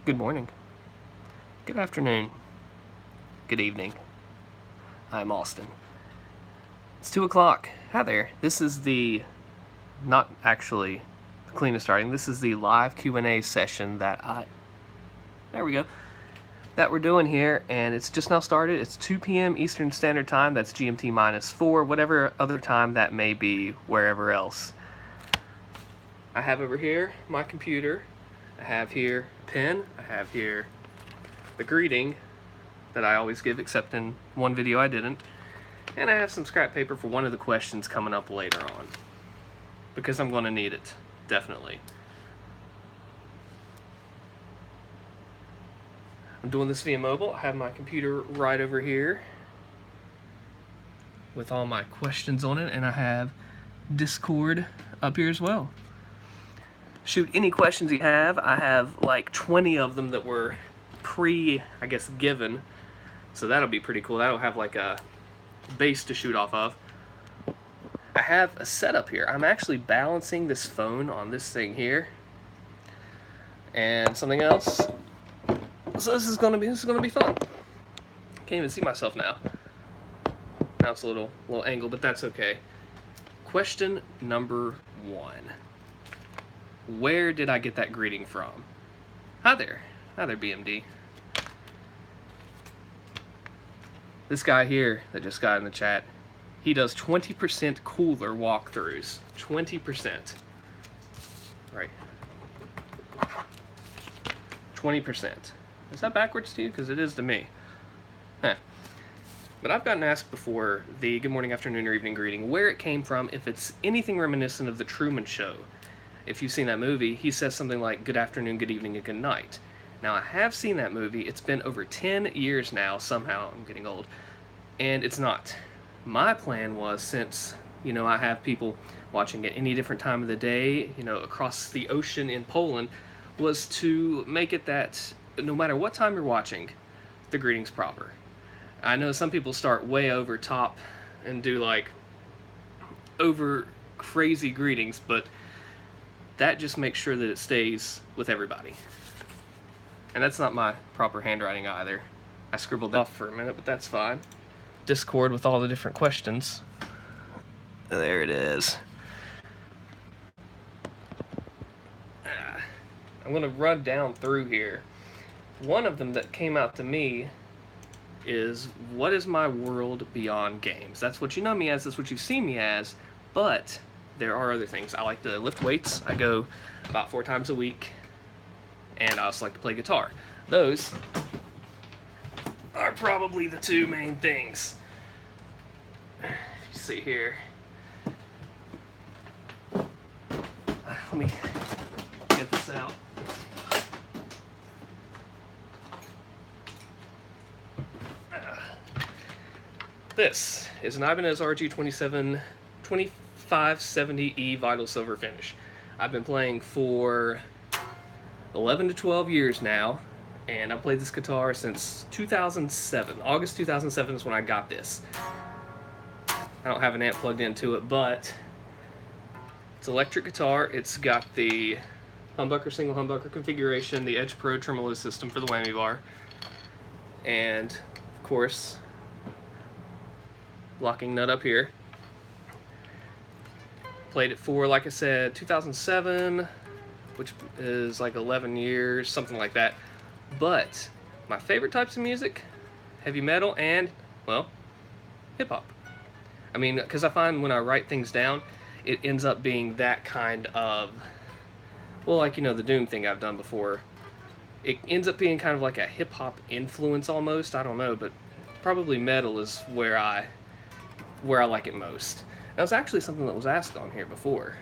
Good morning. Good afternoon. Good evening. I'm Allstin. It's 2 o'clock. Hi there. This is not actually the cleanest starting. This is the live Q&A session there we go, that we're doing here, and it's just now started. It's 2 p.m. Eastern Standard Time. That's GMT -4, whatever other time that may be, wherever else. I have over here my computer. I have here a pen. I have here the greeting that I always give, except in one video I didn't. And I have some scrap paper for one of the questions coming up later on, because I'm going to need it, definitely. I'm doing this via mobile. I have my computer right over here with all my questions on it, and I have Discord up here as well. Shoot any questions you have. I have like 20 of them that were given. So that'll be pretty cool. That'll have like a base to shoot off of. I have a setup here. I'm actually balancing this phone on this thing here. And something else. So this is gonna be fun. Can't even see myself now. Now it's a little angle, but that's okay. Question number 1. Where did I get that greeting from? Hi there, BMD. This guy here that just got in the chat, he does 20% cooler walkthroughs. 20%. Right. 20%. Is that backwards to you? Because it is to me. Huh. But I've gotten asked before the good morning, afternoon, or evening greeting where it came from, if it's anything reminiscent of The Truman Show. If you've seen that movie, he says something like, good afternoon, good evening, and good night. Now, I have seen that movie. It's been over 10 years now, somehow. I'm getting old. And it's not. My plan was, since, I have people watching at any different time of the day, across the ocean in Poland, was to make it that no matter what time you're watching, the greeting's proper. I know some people start way over top and do, over crazy greetings, but that just makes sure that it stays with everybody. And that's not my proper handwriting either. I scribbled off for a minute, but that's fine. Discord with all the different questions. There it is. I'm going to run down through here. One of them that came out to me is, what is my world beyond games? That's what you know me as, that's what you've seen me as, but there are other things. I like to lift weights. I go about 4 times a week. And I also like to play guitar. Those are probably the 2 main things. You see here. Let me get this out. This is an Ibanez RG 2570E Vital Silver Finish. I've been playing for 11 to 12 years now, and I've played this guitar since 2007. August 2007 is when I got this. I don't have an amp plugged into it, but it's an electric guitar. It's got the humbucker, single humbucker configuration, the Edge Pro tremolo system for the whammy bar, and of course, locking nut up here. Played it for, like I said, 2007, which is like 11 years, something like that. But my favorite types of music, heavy metal and, well, hip-hop. I mean, because I find when I write things down, it ends up being that kind of, well, like, the Doom thing I've done before. It ends up being kind of like a hip-hop influence almost, I don't know, but probably metal is where I like it most. That was actually something that was asked on here before.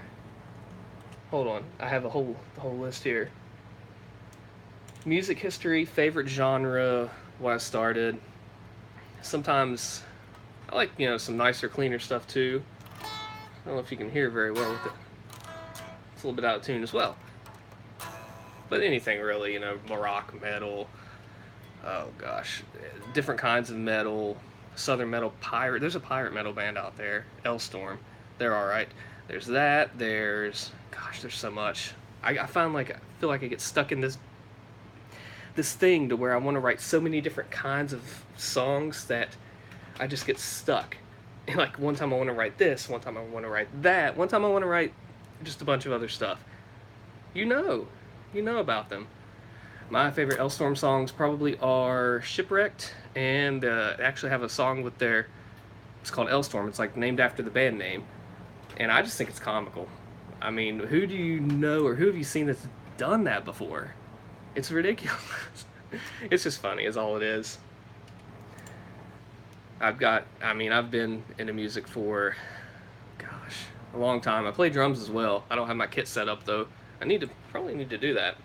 Hold on, I have the whole list here. Music history, favorite genre, what I started. Sometimes I like, some nicer, cleaner stuff too. I don't know if you can hear very well with it. It's a little bit out of tune as well. But anything really, rock, metal, oh gosh, different kinds of metal, southern metal, pirate. There's a pirate metal band out there, Allstin. They're alright. There's that, there's so much. I feel like I get stuck in this. this thing to where I want to write so many different kinds of songs that I just get stuck. And like one time I want to write this, one time I want to write that, one time I want to write just a bunch of other stuff. You know, you know about them. My favorite Elstorm songs probably are Shipwrecked, and actually have a song with their. It's called Elstorm. It's like named after the band name, and I just think it's comical. I mean, who do you know or who have you seen that's done that before? It's ridiculous. It's just funny, is all it is. I've been into music for, gosh, a long time. I play drums as well. I don't have my kit set up though. Probably need to do that.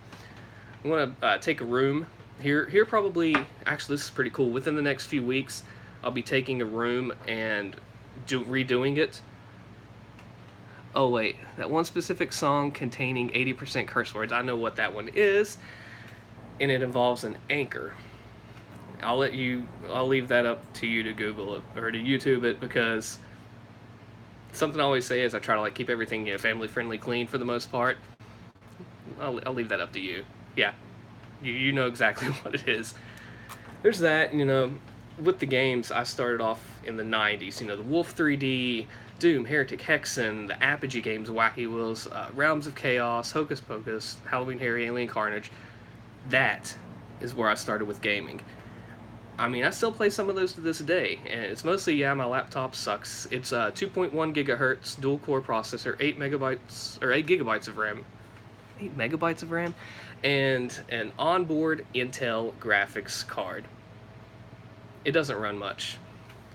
I'm gonna take a room here. Probably, actually, this is pretty cool. Within the next few weeks, I'll be taking a room and redoing it. Oh wait, that one specific song containing 80% curse words. I know what that one is, and it involves an anchor. I'll leave that up to you to Google it or to YouTube it, because something I always say is I try to like keep everything, family friendly, clean for the most part. I'll leave that up to you. Yeah, you know exactly what it is. There's that. With the games, I started off in the 90s. The Wolf 3D, Doom, Heretic, Hexen, the Apogee games, Wacky Wheels, Realms of Chaos, Hocus Pocus, Halloween Harry, Alien Carnage. That is where I started with gaming. I still play some of those to this day, and it's mostly, my laptop sucks. It's a 2.1 gigahertz dual core processor, 8 gigabytes of RAM, 8 megabytes of RAM, and an onboard Intel graphics card. It doesn't run much.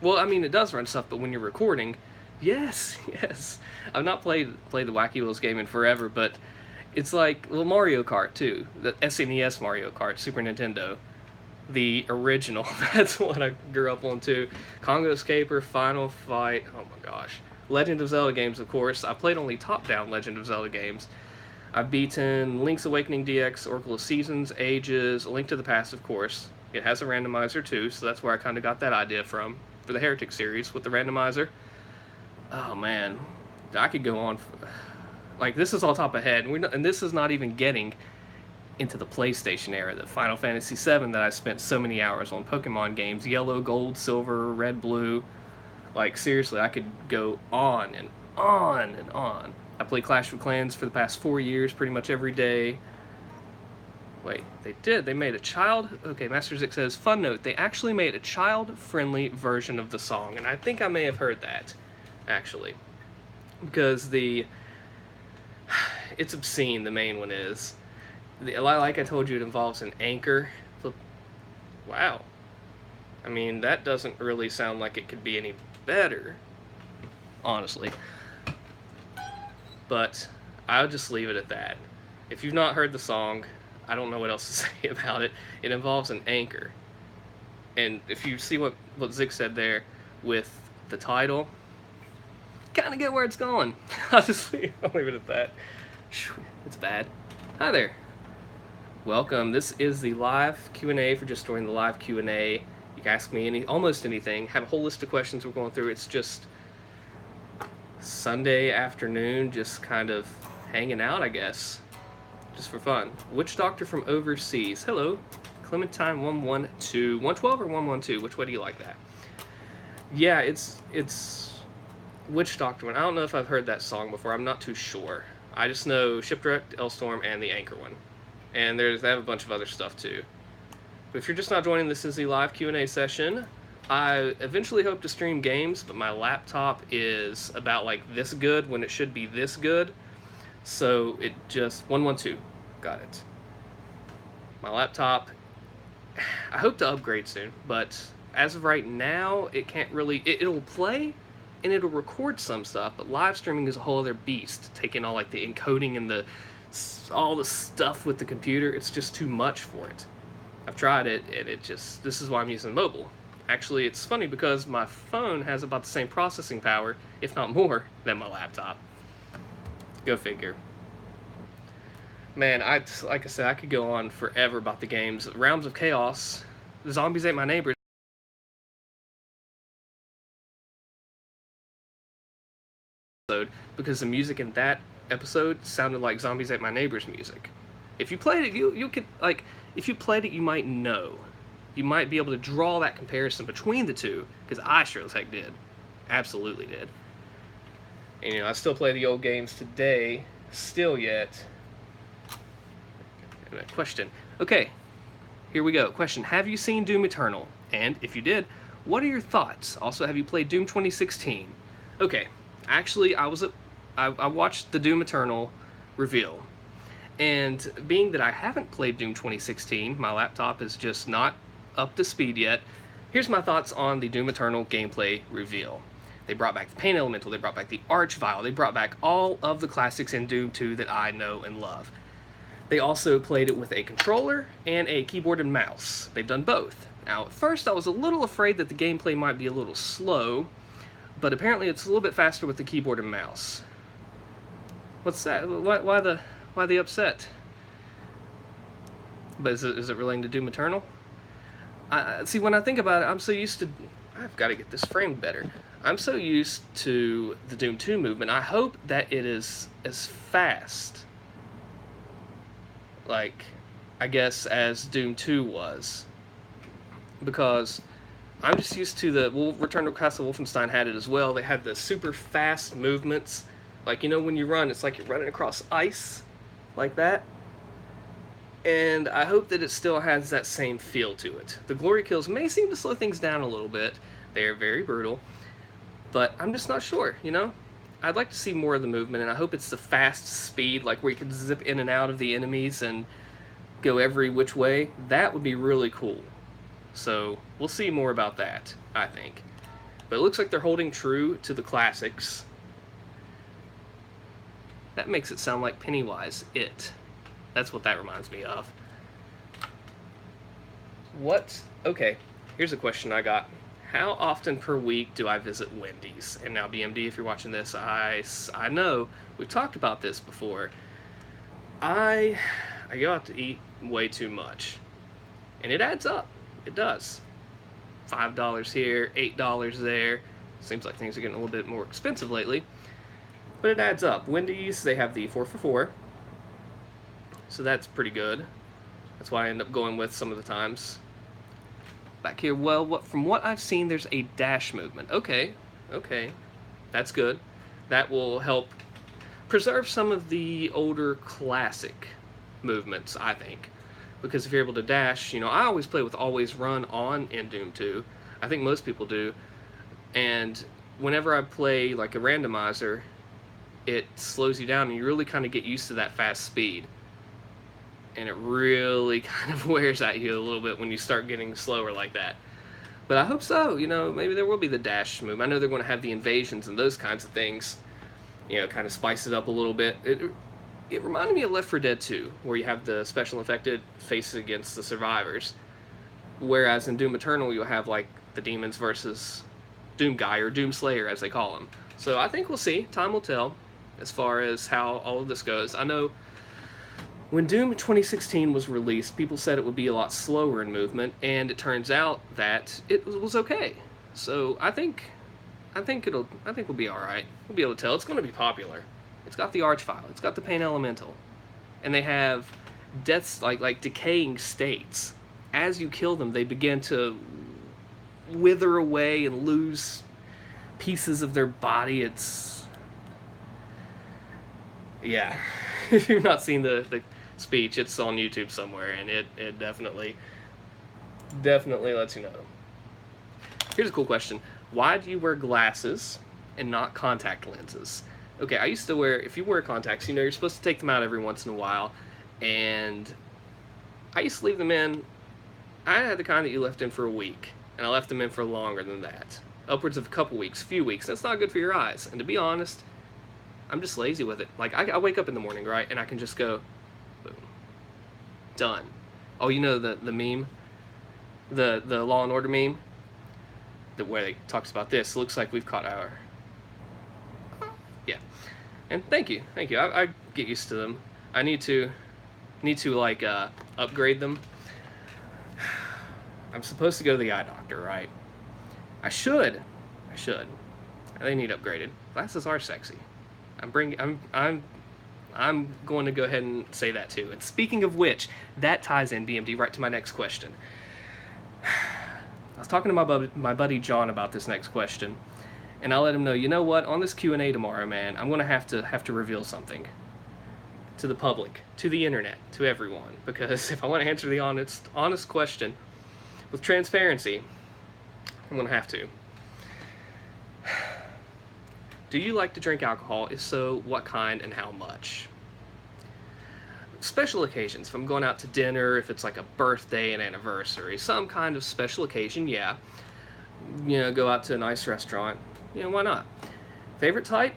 Well, it does run stuff, but when you're recording, yes. I've not played the Wacky Wheels game in forever, but it's like little Mario Kart too, the SNES Mario Kart, Super Nintendo. The original. That's what I grew up on too. Congo Escaper, Final Fight. Oh my gosh. Legend of Zelda games, of course. I played only top-down Legend of Zelda games. I've beaten Link's Awakening DX, Oracle of Seasons, Ages, A Link to the Past, of course. It has a randomizer too, so that's where I kind of got that idea from for the Heretic series with the randomizer. Oh man, I could go on. Like, this is all top of head, and this is not even getting into the PlayStation era, the Final Fantasy VII that I spent so many hours on, Pokemon games, Yellow, Gold, Silver, Red, Blue. Like, seriously, I could go on and on and on. I played Clash of Clans for the past 4 years, pretty much every day. Wait, they made a child... Okay, Master Zik says, fun note, they actually made a child-friendly version of the song, and I think I may have heard that, actually. Because it's obscene, the main one is. Like I told you, it involves an anchor. Wow. That doesn't really sound like it could be any better, honestly. But I'll just leave it at that. If you've not heard the song, I don't know what else to say about it. It involves an anchor. And if you see what Zig said there with the title, kind of get where it's going. I'll leave it at that. It's bad. Hi there. Welcome. This is the live Q&A for just joining the live Q&A. You can ask me almost anything. Have a whole list of questions we're going through. It's just Sunday afternoon, just kind of hanging out, I guess. Just for fun. Witch Doctor from overseas. Hello. Clementine 112. 112 or 112? Which way do you like that? Yeah, it's Witch Doctor one. I don't know if I've heard that song before. I'm not too sure. I just know Shipwrecked, Elstorm, and the Anchor one. And they have a bunch of other stuff too. But if you're just not joining, this is the live Q&A session. I eventually hope to stream games, but my laptop is about like this good when it should be this good. So it just... 112. Got it. My laptop, I hope to upgrade soon, but as of right now, it can't really... It'll play and it'll record some stuff, but live streaming is a whole other beast. Taking all like the encoding and all the stuff with the computer, it's just too much for it. I've tried it, and this is why I'm using mobile. Actually, it's funny because my phone has about the same processing power, if not more, than my laptop. Go figure. Man, like I said, I could go on forever about the games. Realms of Chaos, Zombies Ate My Neighbors. Because the music in that episode sounded like Zombies Ate My Neighbors music. If you played it, you could, like, if you played it, you might know. You might be able to draw that comparison between the two, because I sure as heck did. Absolutely did. And, you know, I still play the old games today, still yet. Question. Okay, here we go. Question. Have you seen Doom Eternal? And, if you did, what are your thoughts? Also, have you played Doom 2016? Okay, actually, I watched the Doom Eternal reveal. And being that I haven't played Doom 2016, my laptop is just not up to speed yet, here's my thoughts on the Doom Eternal gameplay reveal. They brought back the Pain Elemental, they brought back the Archvile, they brought back all of the classics in Doom 2 that I know and love. They also played it with a controller and a keyboard and mouse. They've done both. Now, at first I was a little afraid that the gameplay might be a little slow, but apparently it's a little bit faster with the keyboard and mouse. What's that? Why the upset? But is it relating to Doom Eternal? See, when I think about it, I'm so used to... I've got to get this framed better. I'm so used to the Doom 2 movement. I hope that it is as fast, like, I guess, as Doom 2 was. Because I'm just used to the... Well, Return to Castle Wolfenstein had it as well. They had the super fast movements. Like, you know, when you run, it's like you're running across ice. Like that. And I hope that it still has that same feel to it. The glory kills may seem to slow things down a little bit. They are very brutal. But I'm just not sure, you know? I'd like to see more of the movement, and I hope it's the fast speed, like where you can zip in and out of the enemies and go every which way. That would be really cool. So, we'll see more about that, I think. But it looks like they're holding true to the classics. That makes it sound like Pennywise, It. That's what that reminds me of. What? Okay, here's a question I got. How often per week do I visit Wendy's? And now, BMD, if you're watching this, I know we've talked about this before. I go out to eat way too much. And it adds up. It does. $5 here, $8 there. Seems like things are getting a little bit more expensive lately. But it adds up. Wendy's, they have the 4 for $4. So that's pretty good. That's why I end up going with some of the times. Back here, well, from what I've seen, there's a dash movement. Okay. That's good. That will help preserve some of the older classic movements, I think. Because if you're able to dash, you know, I always play with always run on in Doom 2. I think most people do. And whenever I play like a randomizer, it slows you down and you really kind of get used to that fast speed. And it really kind of wears at you a little bit when you start getting slower like that. But I hope so, you know, maybe there will be the dash move. I know they're going to have the invasions and those kinds of things, you know, kind of spice it up a little bit. It reminded me of Left 4 Dead 2, where you have the special infected face against the survivors. Whereas in Doom Eternal, you'll have, like, the demons versus Doom Guy, or Doom Slayer, as they call him. So I think we'll see. Time will tell as far as how all of this goes. I know when Doom 2016 was released, people said it would be a lot slower in movement, and it turns out that it was okay. So I think we'll be all right. We'll be able to tell. It's going to be popular. It's got the Archvile. It's got the Pain Elemental, and they have deaths like decaying states. As you kill them, they begin to wither away and lose pieces of their body. Yeah. If you've not seen the speech, it's on YouTube somewhere, and it definitely lets you know. Here's a cool question. Why do you wear glasses and not contact lenses? Okay, I used to wear, if you wear contacts, you know, you're supposed to take them out every once in a while, and I used to leave them in. I had the kind that you left in for a week, and I left them in for longer than that. Upwards of a couple weeks, few weeks. That's not good for your eyes, and to be honest, I'm just lazy with it. Like, I wake up in the morning, right, and I can just go, boom, done. Oh, you know the meme? The Law and Order meme? Where it talks about this. Looks like we've caught our... Yeah. And thank you. I get used to them. I need to like, upgrade them. I'm supposed to go to the eye doctor, right? I should. They need upgraded. Glasses are sexy. I'm I'm going to go ahead and say that too. And speaking of which, that ties in, BMD, right to my next question. I was talking to my buddy John about this next question, and I let him know, you know what, on this Q&A tomorrow, man, I'm going to have to reveal something to the public, to the internet, to everyone, because if I want to answer the honest question with transparency, I'm going to have to. Do you like to drink alcohol? If so, what kind and how much? Special occasions, if I'm going out to dinner, if it's like a birthday, an anniversary, some kind of special occasion, yeah. You know, go out to a nice restaurant, you know, why not? Favorite type?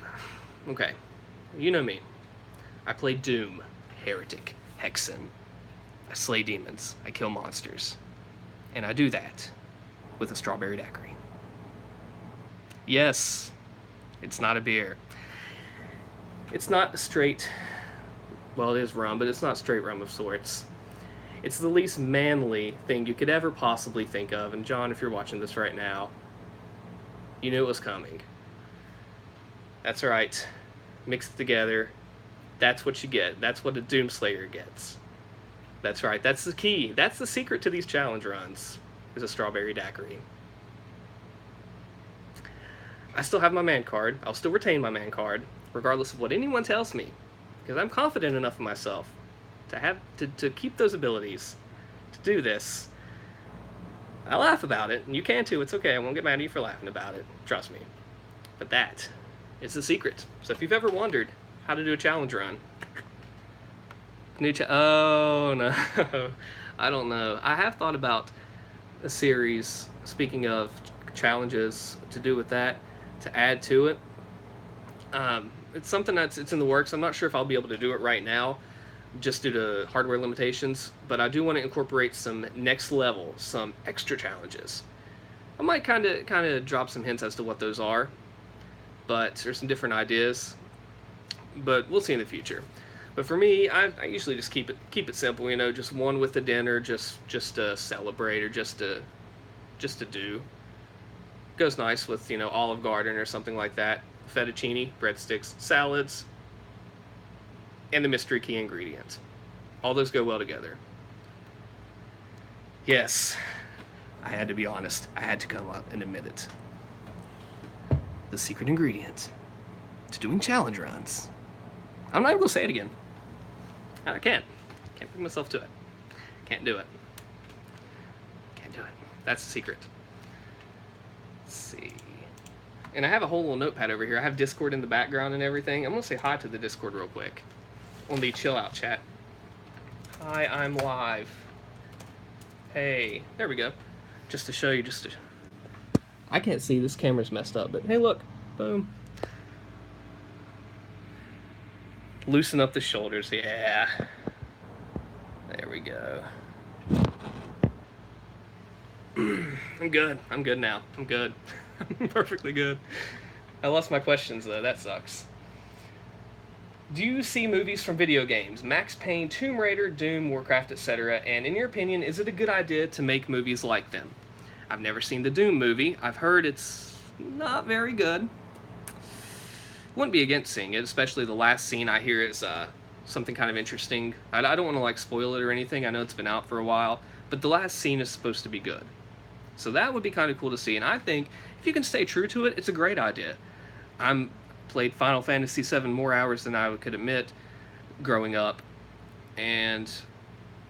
Okay, you know me. I play Doom, Heretic, Hexen. I slay demons, I kill monsters. And I do that with a strawberry daiquiri. Yes, it's not a beer. It's not a straight, well, it is rum, but it's not straight rum of sorts. It's the least manly thing you could ever possibly think of. And John, if you're watching this right now, you knew it was coming. That's right. Mix it together. That's what you get. That's what a Doomslayer gets. That's right. That's the key. That's the secret to these challenge runs, is a strawberry daiquiri. I still have my man card. I'll still retain my man card, regardless of what anyone tells me, because I'm confident enough in myself to keep those abilities, to do this. I laugh about it, and you can too. It's okay. I won't get mad at you for laughing about it. Trust me. But that is the secret. So if you've ever wondered how to do a challenge run, oh no, I don't know. I have thought about a series, speaking of challenges, to do with that, to add to it. It's something it's in the works. I'm not sure if I'll be able to do it right now, just due to hardware limitations, but I do want to incorporate some next level, some extra challenges. I might kind of drop some hints as to what those are, but there's some different ideas, but we'll see in the future. But for me, I usually just keep it simple, you know, just one with the dinner, just to celebrate, or just to do. Goes nice with, you know, Olive Garden or something like that. Fettuccine, breadsticks, salads, and the mystery key ingredient. All those go well together. Yes, I had to be honest. I had to come up and admit it. The secret ingredient to doing challenge runs. I'm not even going to say it again. I can't. Can't bring myself to it. Can't do it. Can't do it. That's the secret. Let's see. And I have a whole little notepad over here. I have Discord in the background and everything. I'm going to say hi to the Discord real quick. On the chill out chat. Hi, I'm live. Hey, there we go. Just to show you, I can't see, this camera's messed up, but hey look, boom. Loosen up the shoulders, yeah. There we go. I'm good now, I'm good. I'm perfectly good. I lost my questions though, that sucks. Do you see movies from video games? Max Payne, Tomb Raider, Doom, Warcraft, etc. And in your opinion, is it a good idea to make movies like them? I've never seen the Doom movie. I've heard it's not very good. Wouldn't be against seeing it, especially the last scene I hear is something kind of interesting. I don't want to like spoil it or anything. I know it's been out for a while, but the last scene is supposed to be good. So that would be kind of cool to see. And I think if you can stay true to it, it's a great idea. I'm played Final Fantasy VII more hours than I could admit growing up, and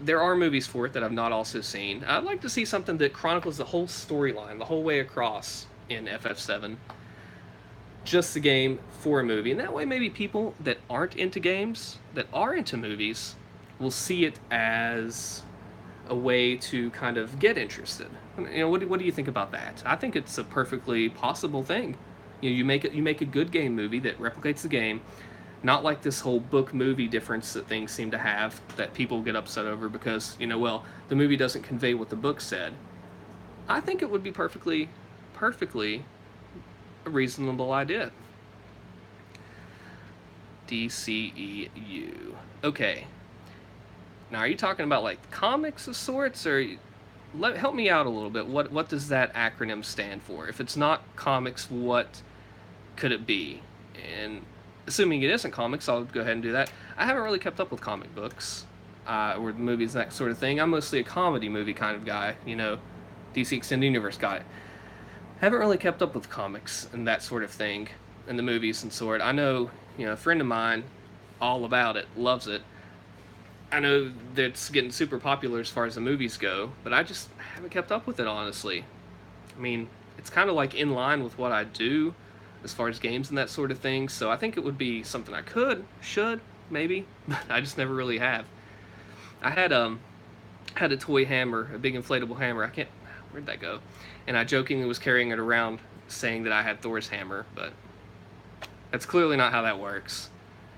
there are movies for it that I've not also seen. I'd like to see something that chronicles the whole storyline, the whole way across in FF7. Just the game for a movie, and that way maybe people that aren't into games, that are into movies, will see it as a way to kind of get interested. You know, what do you think about that? I think it's a perfectly possible thing. You know, you make a good game movie that replicates the game, not like this whole book movie difference that things seem to have that people get upset over because, you know, well, the movie doesn't convey what the book said. I think it would be perfectly a reasonable idea. DCEU. Okay. Now, are you talking about like comics of sorts, or help me out a little bit? What does that acronym stand for? If it's not comics, what could it be? And assuming it isn't comics, I'll go ahead and do that. I haven't really kept up with comic books or movies, that sort of thing. I'm mostly a comedy movie kind of guy, you know, DC Extended Universe guy. Haven't really kept up with comics and that sort of thing, and the movies and sort. I know, you know, a friend of mine, all about it, loves it. I know that it's getting super popular as far as the movies go, but I just haven't kept up with it, honestly. I mean, it's kind of like in line with what I do as far as games and that sort of thing, so I think it would be something I should, maybe, but I just never really have. I had a toy hammer, a big inflatable hammer. Where'd that go? And I jokingly was carrying it around saying that I had Thor's hammer, but that's clearly not how that works.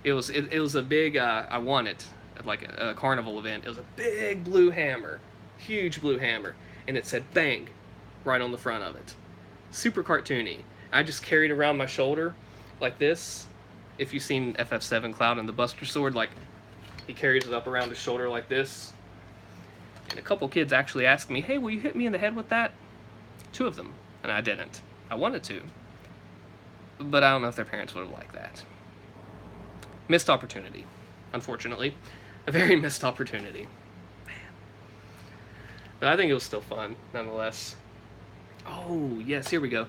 It was a big I won it at like a carnival event. It was a big blue hammer, huge blue hammer, and it said "bang" right on the front of it. Super cartoony. I just carried it around my shoulder like this. If you've seen FF7 Cloud and the Buster Sword, like he carries it up around his shoulder like this. And a couple kids actually asked me, "Hey, will you hit me in the head with that?" 2 of them, and I didn't. I wanted to, but I don't know if their parents would have liked that. Missed opportunity, unfortunately. A very missed opportunity. Man. But I think it was still fun, nonetheless. Oh, yes, here we go.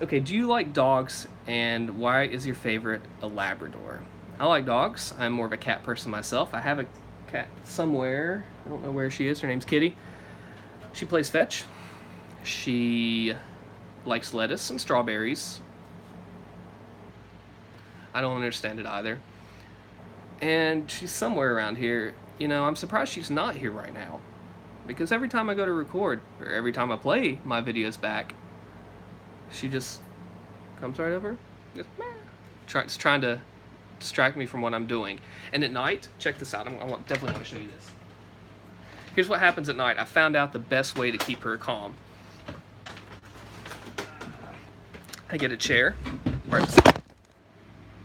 Okay, do you like dogs, and why is your favorite a Labrador? I like dogs. I'm more of a cat person myself. I have a cat somewhere. I don't know where she is. Her name's Kitty. She plays fetch. She likes lettuce and strawberries. I don't understand it either. And she's somewhere around here. You know, I'm surprised she's not here right now. Because every time I go to record, or every time I play my videos back, she just comes right over. Just, trying to distract me from what I'm doing. And at night, check this out. Definitely want to show you this. Here's what happens at night. I found out the best way to keep her calm. I get a chair.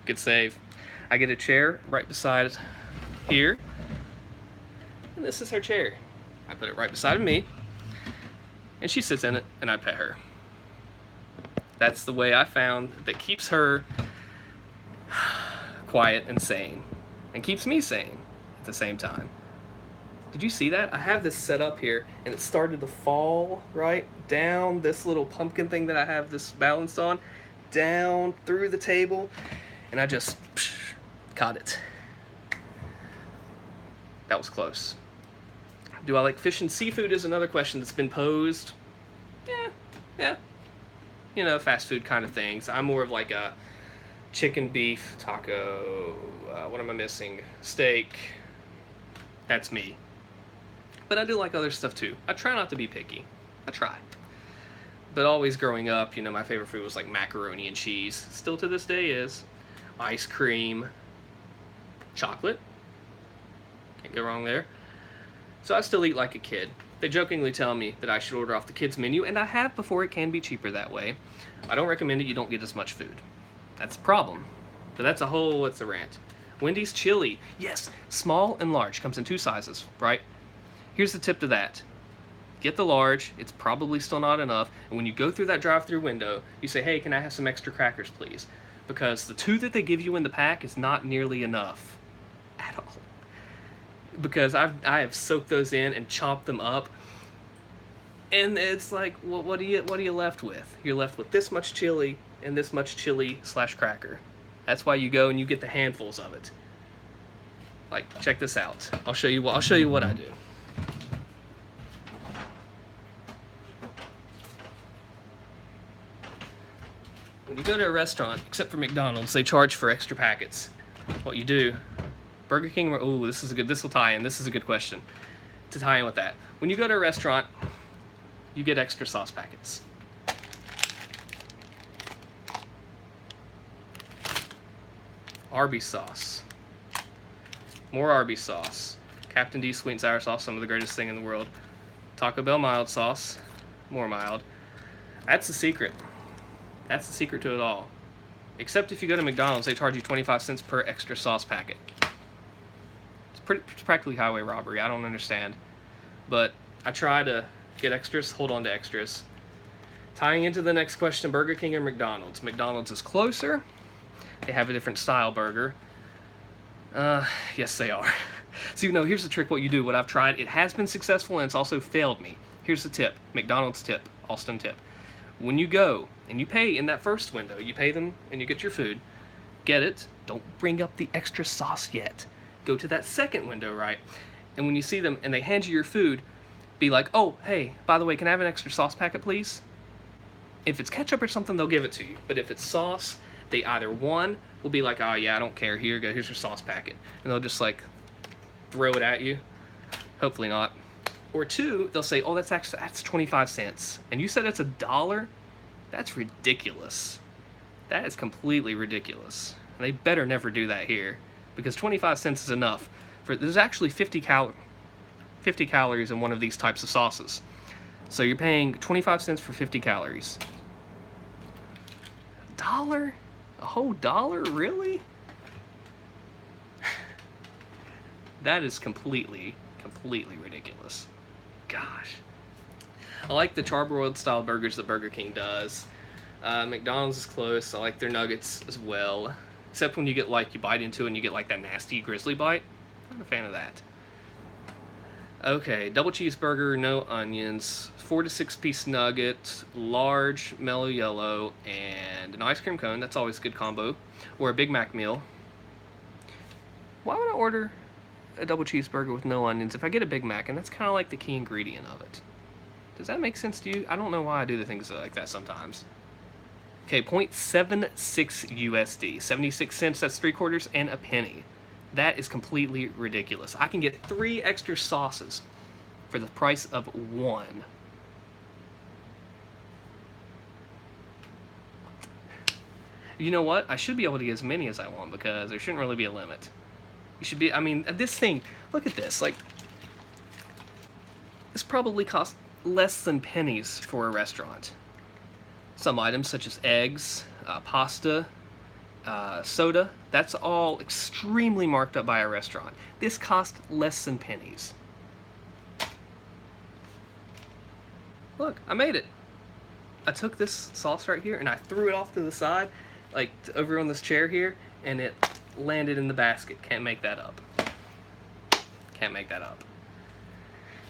Good save. I get a chair right beside here. And this is her chair. I put it right beside me. And she sits in it, and I pet her. That's the way I found that keeps her quiet and sane. And keeps me sane at the same time. Did you see that? I have this set up here, and it started to fall right down this little pumpkin thing that I have this balanced on, down through the table, and I just caught it. That was close. Do I like fish and seafood is another question that's been posed. Yeah. You know, fast food kind of things. I'm more of like a chicken, beef, taco, what am I missing? Steak. That's me. But I do like other stuff too. I try not to be picky. I try. But always growing up, you know, my favorite food was like macaroni and cheese. Still to this day is. Ice cream. Chocolate. Can't go wrong there. So I still eat like a kid. They jokingly tell me that I should order off the kids' menu, and I have before. It can be cheaper that way. I don't recommend it. You don't get as much food. That's a problem. But that's it's a rant. Wendy's chili. Yes, small and large. Comes in 2 sizes, right? Here's the tip to that. Get the large. It's probably still not enough. And when you go through that drive-through window, you say, "Hey, can I have some extra crackers, please?" Because the 2 that they give you in the pack is not nearly enough at all. Because I have soaked those in and chopped them up. And it's like, well, what are you left with? You're left with this much chili and this much chili/cracker. That's why you go and you get the handfuls of it. Like, check this out. I'll show you what I do. When you go to a restaurant, except for McDonald's, they charge for extra packets. What you do, Burger King, this will tie in. This is a good question to tie in with that. When you go to a restaurant, you get extra sauce packets. Arby's sauce. More Arby's sauce. Captain D sweet and sour sauce, some of the greatest thing in the world. Taco Bell mild sauce. More mild. That's the secret. That's the secret to it all. Except if you go to McDonald's, they charge you 25 cents per extra sauce packet. It's practically highway robbery. I don't understand. But I try to get extras, hold on to extras. Tying into the next question, Burger King or McDonald's? McDonald's is closer. They have a different style burger. Yes, they are. So, here's the trick what you do. What I've tried, it has been successful and it's also failed me. Here's the tip. McDonald's tip. Allstin tip. When you go and you pay in that first window, you pay them and you get your food, get it. Don't bring up the extra sauce yet. Go to that second window, right? And when you see them and they hand you your food, be like, oh, hey, by the way, can I have an extra sauce packet, please? If it's ketchup or something, they'll give it to you. But if it's sauce, they either, one, will be like, oh, yeah, I don't care. Here you go. Here's your sauce packet. And they'll just, like, throw it at you. Hopefully not. Or two, they'll say, oh, that's 25 cents. And you said it's $1? That's ridiculous. That is completely ridiculous. And they better never do that here. Because 25 cents is enough. There's actually 50 calories in one of these types of sauces. So you're paying 25 cents for 50 calories. $1? A whole dollar? Really? That is completely ridiculous. Gosh. I like the charbroiled style burgers that Burger King does. McDonald's is close. I like their nuggets as well. Except when you get you bite into it and you get that nasty grizzly bite. I'm not a fan of that. Okay, double cheeseburger, no onions, 4 to 6 piece nugget, large mellow yellow, and an ice cream cone. That's always a good combo. Or a Big Mac meal. Why would I order a double cheeseburger with no onions if I get a Big Mac? And that's kind of like the key ingredient of it. Does that make sense to you? I don't know why I do the things like that sometimes. Okay, 0.76 USD, 76 cents, that's 3/4 and a penny. That is completely ridiculous. I can get 3 extra sauces for the price of 1. You know what? I should be able to get as many as I want because there shouldn't really be a limit. You should be, this thing, look at this. This probably costs less than pennies for a restaurant. Some items such as eggs, pasta, soda, that's all extremely marked up by a restaurant. This cost less than pennies. Look, I made it. I took this sauce right here and I threw it off to the side, over on this chair here, and it landed in the basket. Can't make that up. Can't make that up.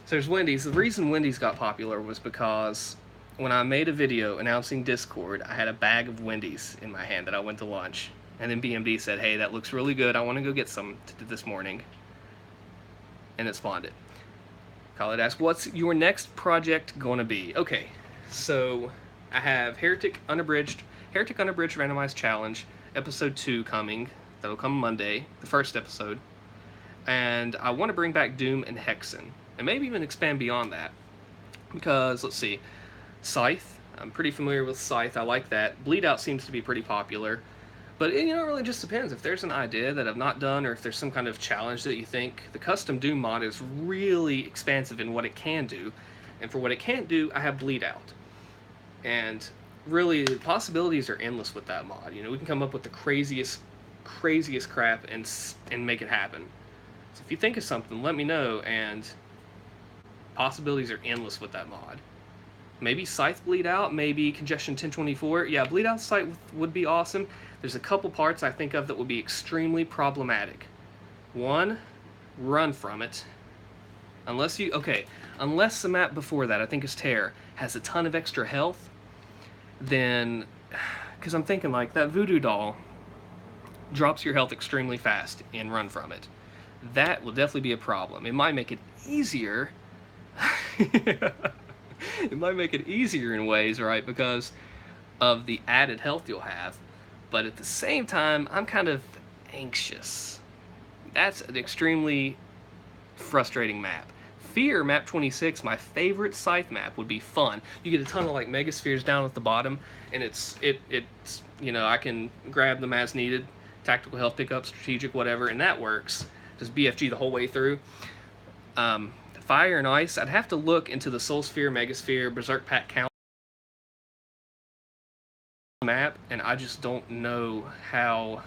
So there's Wendy's. The reason Wendy's got popular was because when I made a video announcing Discord, I had a bag of Wendy's in my hand that I went to lunch. And then BMD said, hey, that looks really good. I want to go get some this morning. And it spawned it. Khaled asked, what's your next project going to be? Okay, so I have Heretic Unabridged Randomized Challenge, episode 2 coming. That'll come Monday, the first episode. And I want to bring back Doom and Hexen. And maybe even expand beyond that. Because, let's see, Scythe. I'm pretty familiar with Scythe. I like that. Bleed Out seems to be pretty popular. But it really just depends. If there's an idea that I've not done, or if there's some kind of challenge that you think, the custom Doom mod is really expansive in what it can do. And for what it can't do, I have Bleed Out. And really, the possibilities are endless with that mod. We can come up with the craziest crap and make it happen. So if you think of something, let me know, and possibilities are endless with that mod. Maybe Scythe Bleed Out, maybe Congestion 1024. Yeah, Bleed Out Scythe would be awesome. There's a couple parts I think of that would be extremely problematic. One, run from it. Unless the map before that, I think is Terror, has a ton of extra health, then, because I'm thinking that Voodoo Doll drops your health extremely fast and run from it. That will definitely be a problem. It might make it easier. It might make it easier in ways, right, because of the added health you'll have. But at the same time, I'm kind of anxious. That's an extremely frustrating map. Fear, map 26, my favorite Scythe map, would be fun. You get a ton of megaspheres down at the bottom, and it's I can grab them as needed, tactical health pickup, strategic, whatever, and that works. Just BFG the whole way through. Fire and Ice, I'd have to look into the Soul Sphere, Megasphere, Berserk Pack count map, and I just don't know how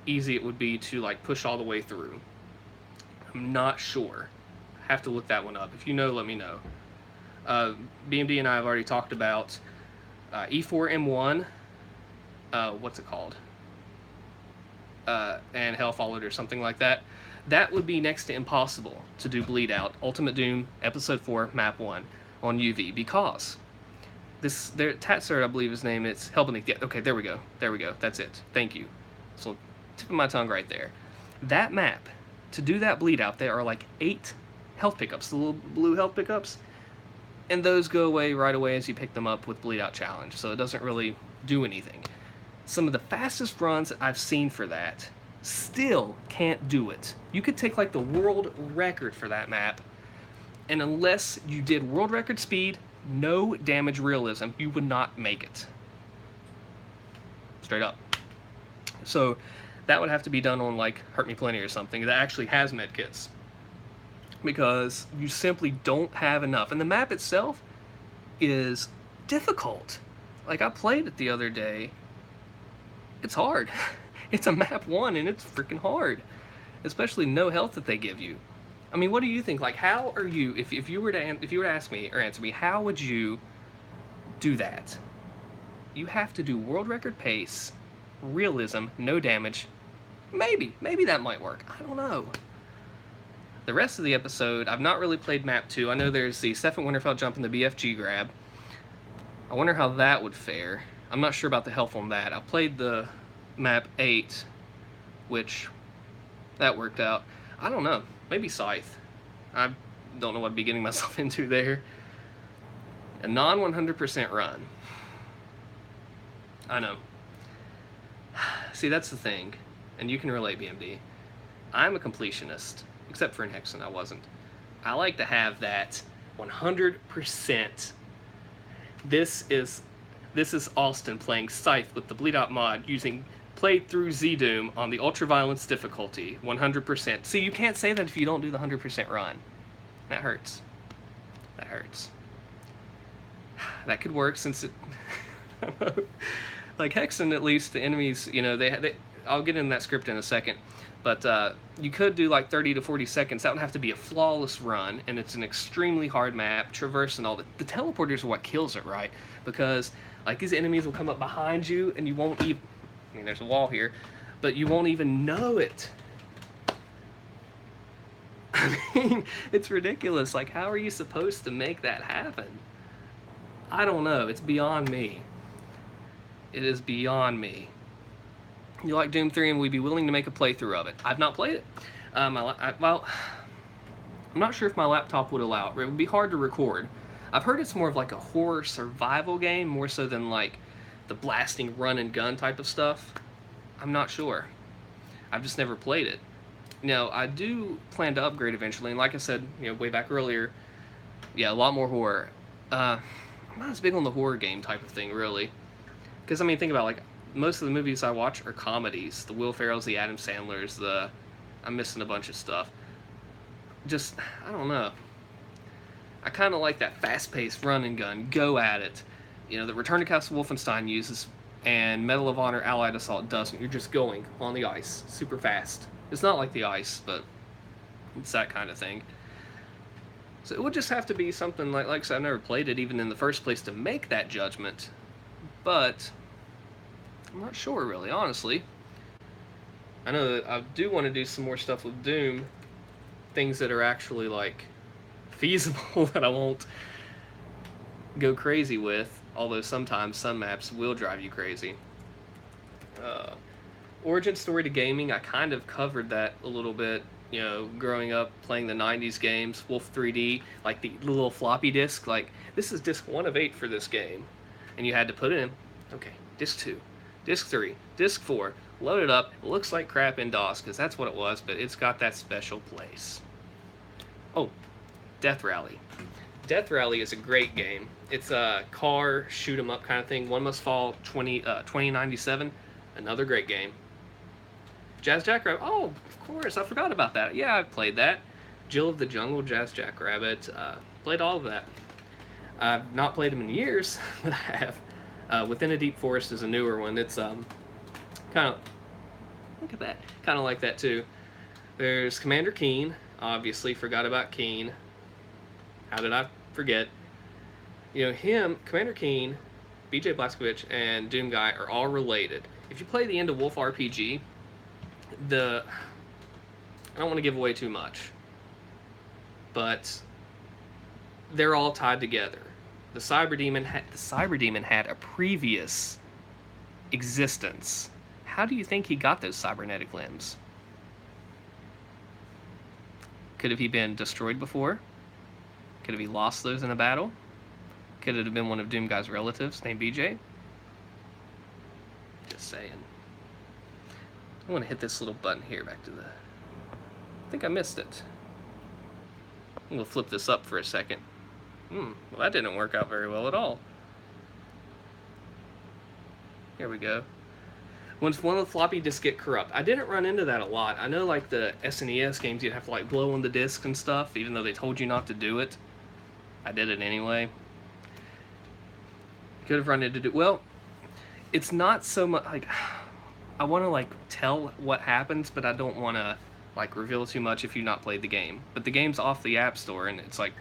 easy it would be to push all the way through. I'm not sure. I have to look that one up. If you know, let me know. BMD and I have already talked about E4M1. What's it called? and Hell Followed or something like that, that would be next to impossible to do Bleed Out, Ultimate Doom, Episode 4, Map 1 on UV, because their Tatsert, I believe his name, it's helping. Yeah, okay, there we go. There we go. That's it. Thank you. So, tip of my tongue right there. That map, to do that Bleed Out, there are like 8 health pickups, the little blue health pickups, and those go away right away as you pick them up with Bleed Out Challenge, so it doesn't really do anything. Some of the fastest runs I've seen for that still can't do it. You could take like the world record for that map, and unless you did world record speed, no damage realism, you would not make it. Straight up. So that would have to be done on like Hurt Me Plenty or something that actually has medkits, because you simply don't have enough. And the map itself is difficult. Like, I played it the other day. It's hard. It's a map 1 and it's freaking hard, especially no health that they give you. I mean, what do you think? Like, how are you, if you were to ask me or answer me, how would you do that? You have to do world record pace, realism, no damage. Maybe that might work. I don't know. The rest of the episode, I've not really played map 2. I know there's the Stefan Winterfeld jump and the BFG grab. I wonder how that would fare. I'm not sure about the health on that. I played the map 8, which that worked out. I don't know. Maybe Scythe. I don't know what I'd be getting myself into there. A non 100% run. I know. See, that's the thing. And you can relate, BMD. I'm a completionist. Except for in Hexen, I wasn't. I like to have that 100%. This is Allstin playing Scythe with the Bleed Out mod using played through Z-Doom on the Ultraviolence difficulty, 100%. See, you can't say that if you don't do the 100% run. That hurts. That hurts. That could work since it... like Hexen, at least, the enemies, you know, they I'll get into that script in a second. But you could do like 30 to 40 seconds. That would have to be a flawless run, and it's an extremely hard map, traverse and all that. The teleporters are what kills it, right? Because like these enemies will come up behind you, and you won't even... I mean, there's a wall here, but you won't even know it. I mean, it's ridiculous. Like, how are you supposed to make that happen? I don't know. It's beyond me. It is beyond me. You like Doom 3 and we'd be willing to make a playthrough of it. I've not played it. Well, I'm not sure if my laptop would allow it. It would be hard to record. I've heard it's more of like a horror survival game, more so than like the blasting run and gun type of stuff. I'm not sure. I've just never played it. Now, I do plan to upgrade eventually, and like I said, you know, way back earlier, yeah, a lot more horror. I'm not as big on the horror game type of thing, really. Because, I mean, think about, like, most of the movies I watch are comedies. The Will Ferrells, the Adam Sandlers, I'm missing a bunch of stuff. Just, I don't know. I kind of like that fast-paced run and gun, go at it. You know, the Return to Castle Wolfenstein uses, and Medal of Honor Allied Assault doesn't. You're just going on the ice, super fast. It's not like the ice, but it's that kind of thing. So it would just have to be something like I said, I've never played it even in the first place to make that judgment. But I'm not sure, really, honestly. I know that I do want to do some more stuff with Doom. Things that are actually, like, feasible that I won't go crazy with. Although sometimes some maps will drive you crazy. Origin story to gaming, I kind of covered that a little bit. You know, growing up playing the 90s games, Wolf 3D, like the little floppy disk, like, this is disc 1 of 8 for this game. And you had to put in, okay, disc 2, disc 3, disc 4, load it up. It looks like crap in DOS, because that's what it was, but it's got that special place. Oh, Death Rally. Death Rally is a great game. It's a car shoot 'em up kind of thing. One Must Fall 2097, another great game. Jazz Jackrabbit, oh, of course, I forgot about that. Yeah, I've played that. Jill of the Jungle, Jazz Jackrabbit, played all of that. I've not played them in years, but I have. Within a Deep Forest is a newer one. It's kind of, look at that, kind of like that too. There's Commander Keen, obviously, forgot about Keen. How did I forget? You know, him, Commander Keen, BJ Blazkowicz, and Doom Guy are all related. If you play the end of Wolf RPG, I don't want to give away too much, but they're all tied together. The Cyber Demon had a previous existence. How do you think he got those cybernetic limbs? Could have he been destroyed before? Could have he lost those in a battle? Could it have been one of Doomguy's relatives named BJ? Just saying. I want to hit this little button here back to the... I think I missed it. I'm going to flip this up for a second. Well, that didn't work out very well at all. Here we go. Once one of the floppy disks get corrupt. I didn't run into that a lot. I know like the SNES games, you'd have to like blow on the disc and stuff, even though they told you not to do it. I did it anyway. Could have run into... Well, it's not so much like... I want to like tell what happens, but I don't want to like reveal too much if you've not played the game. But the game's off the App Store, and it's like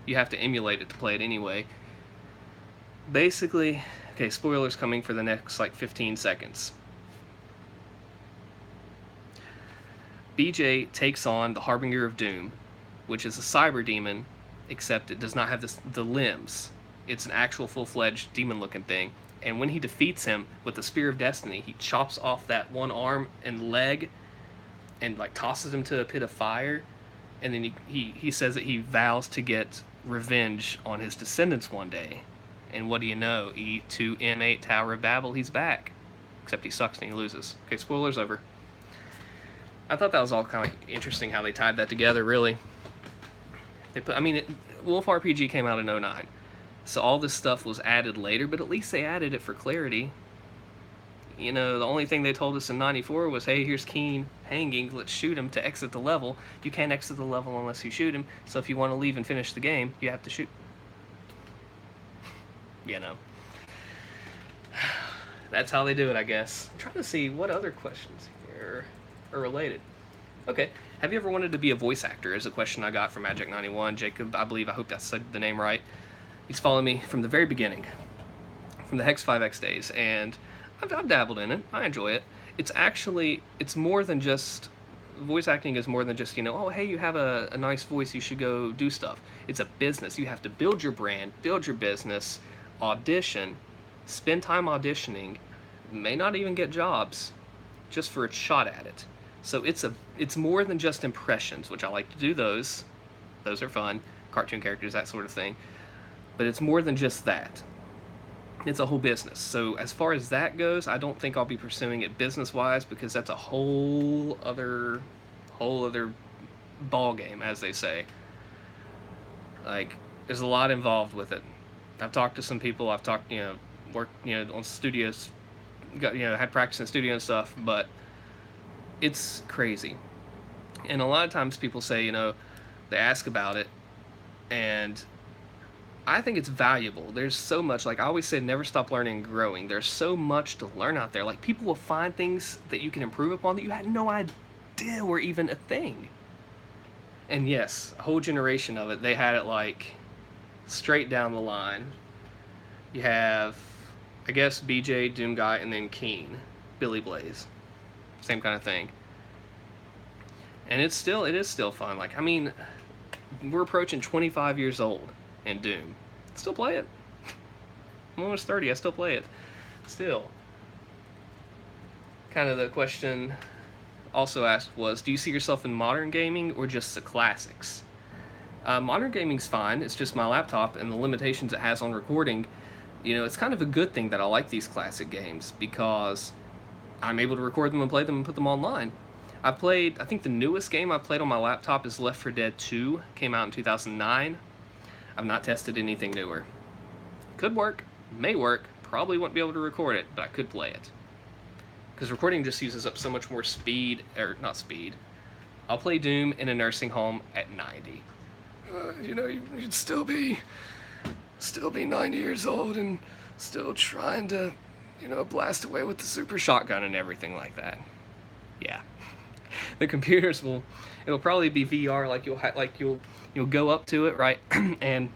you have to emulate it to play it anyway. Basically, okay, spoilers coming for the next like 15 seconds. BJ takes on the Harbinger of Doom, which is a cyber demon, except it does not have the limbs. It's an actual full-fledged demon-looking thing. And when he defeats him with the Spear of Destiny, he chops off that one arm and leg and like tosses him to a pit of fire. And then he says that he vows to get revenge on his descendants one day. And what do you know? E2M8 Tower of Babel, he's back. Except he sucks and he loses. Okay, spoilers over. I thought that was all kind of interesting how they tied that together, really. They put, I mean, Wolf RPG came out in 2009. So all this stuff was added later, but at least they added it for clarity. You know, the only thing they told us in 94 was, hey, here's Keen hanging, let's shoot him to exit the level. You can't exit the level unless you shoot him, so if you want to leave and finish the game, you have to shoot. You know. That's how they do it, I guess. I'm trying to see what other questions here are related. Okay. Have you ever wanted to be a voice actor? Is a question I got from Magic91. Jacob, I hope I said the name right. He's followed me from the very beginning, from the Hex 5X days, and I've dabbled in it. I enjoy it. It's more than just, voice acting is more than just, you know, oh, hey, you have a nice voice, you should go do stuff. It's a business. You have to build your brand, build your business, audition, spend time auditioning, may not even get jobs, just for a shot at it. So it's more than just impressions, which I like to do those. Those are fun. Cartoon characters, that sort of thing. But it's more than just that. It's a whole business. So as far as that goes, I don't think I'll be pursuing it business-wise, because that's a whole other ball game, as they say. Like, there's a lot involved with it. I've talked to some people. I've talked, worked, on studios, had practice in studio and stuff, but it's crazy. And a lot of times people say, they ask about it, and I think it's valuable. There's so much, like I always say, never stop learning and growing. There's so much to learn out there. Like, people will find things that you can improve upon that you had no idea were even a thing. And yes, a whole generation of it, they had it like straight down the line. You have, I guess, BJ, Doomguy, and then Keen, Billy Blaze. Same kind of thing. And it is still fun. Like, I mean, we're approaching 25 years old in Doom. Still play it. I'm almost 30, I still play it. Still. Kind of the question also asked was, do you see yourself in modern gaming or just the classics? Modern gaming's fine. It's just my laptop and the limitations it has on recording. It's kind of a good thing that I like these classic games, because I'm able to record them and play them and put them online. I think the newest game I played on my laptop is Left 4 Dead 2. Came out in 2009. I've not tested anything newer. Could work, may work, probably won't be able to record it, but I could play it. Because recording just uses up so much more speed, or not speed. I'll play Doom in a nursing home at 90. You'd still be 90 years old and still trying to, blast away with the super shotgun and everything like that. Yeah. The computers it'll probably be VR, like you'll go up to it, right? And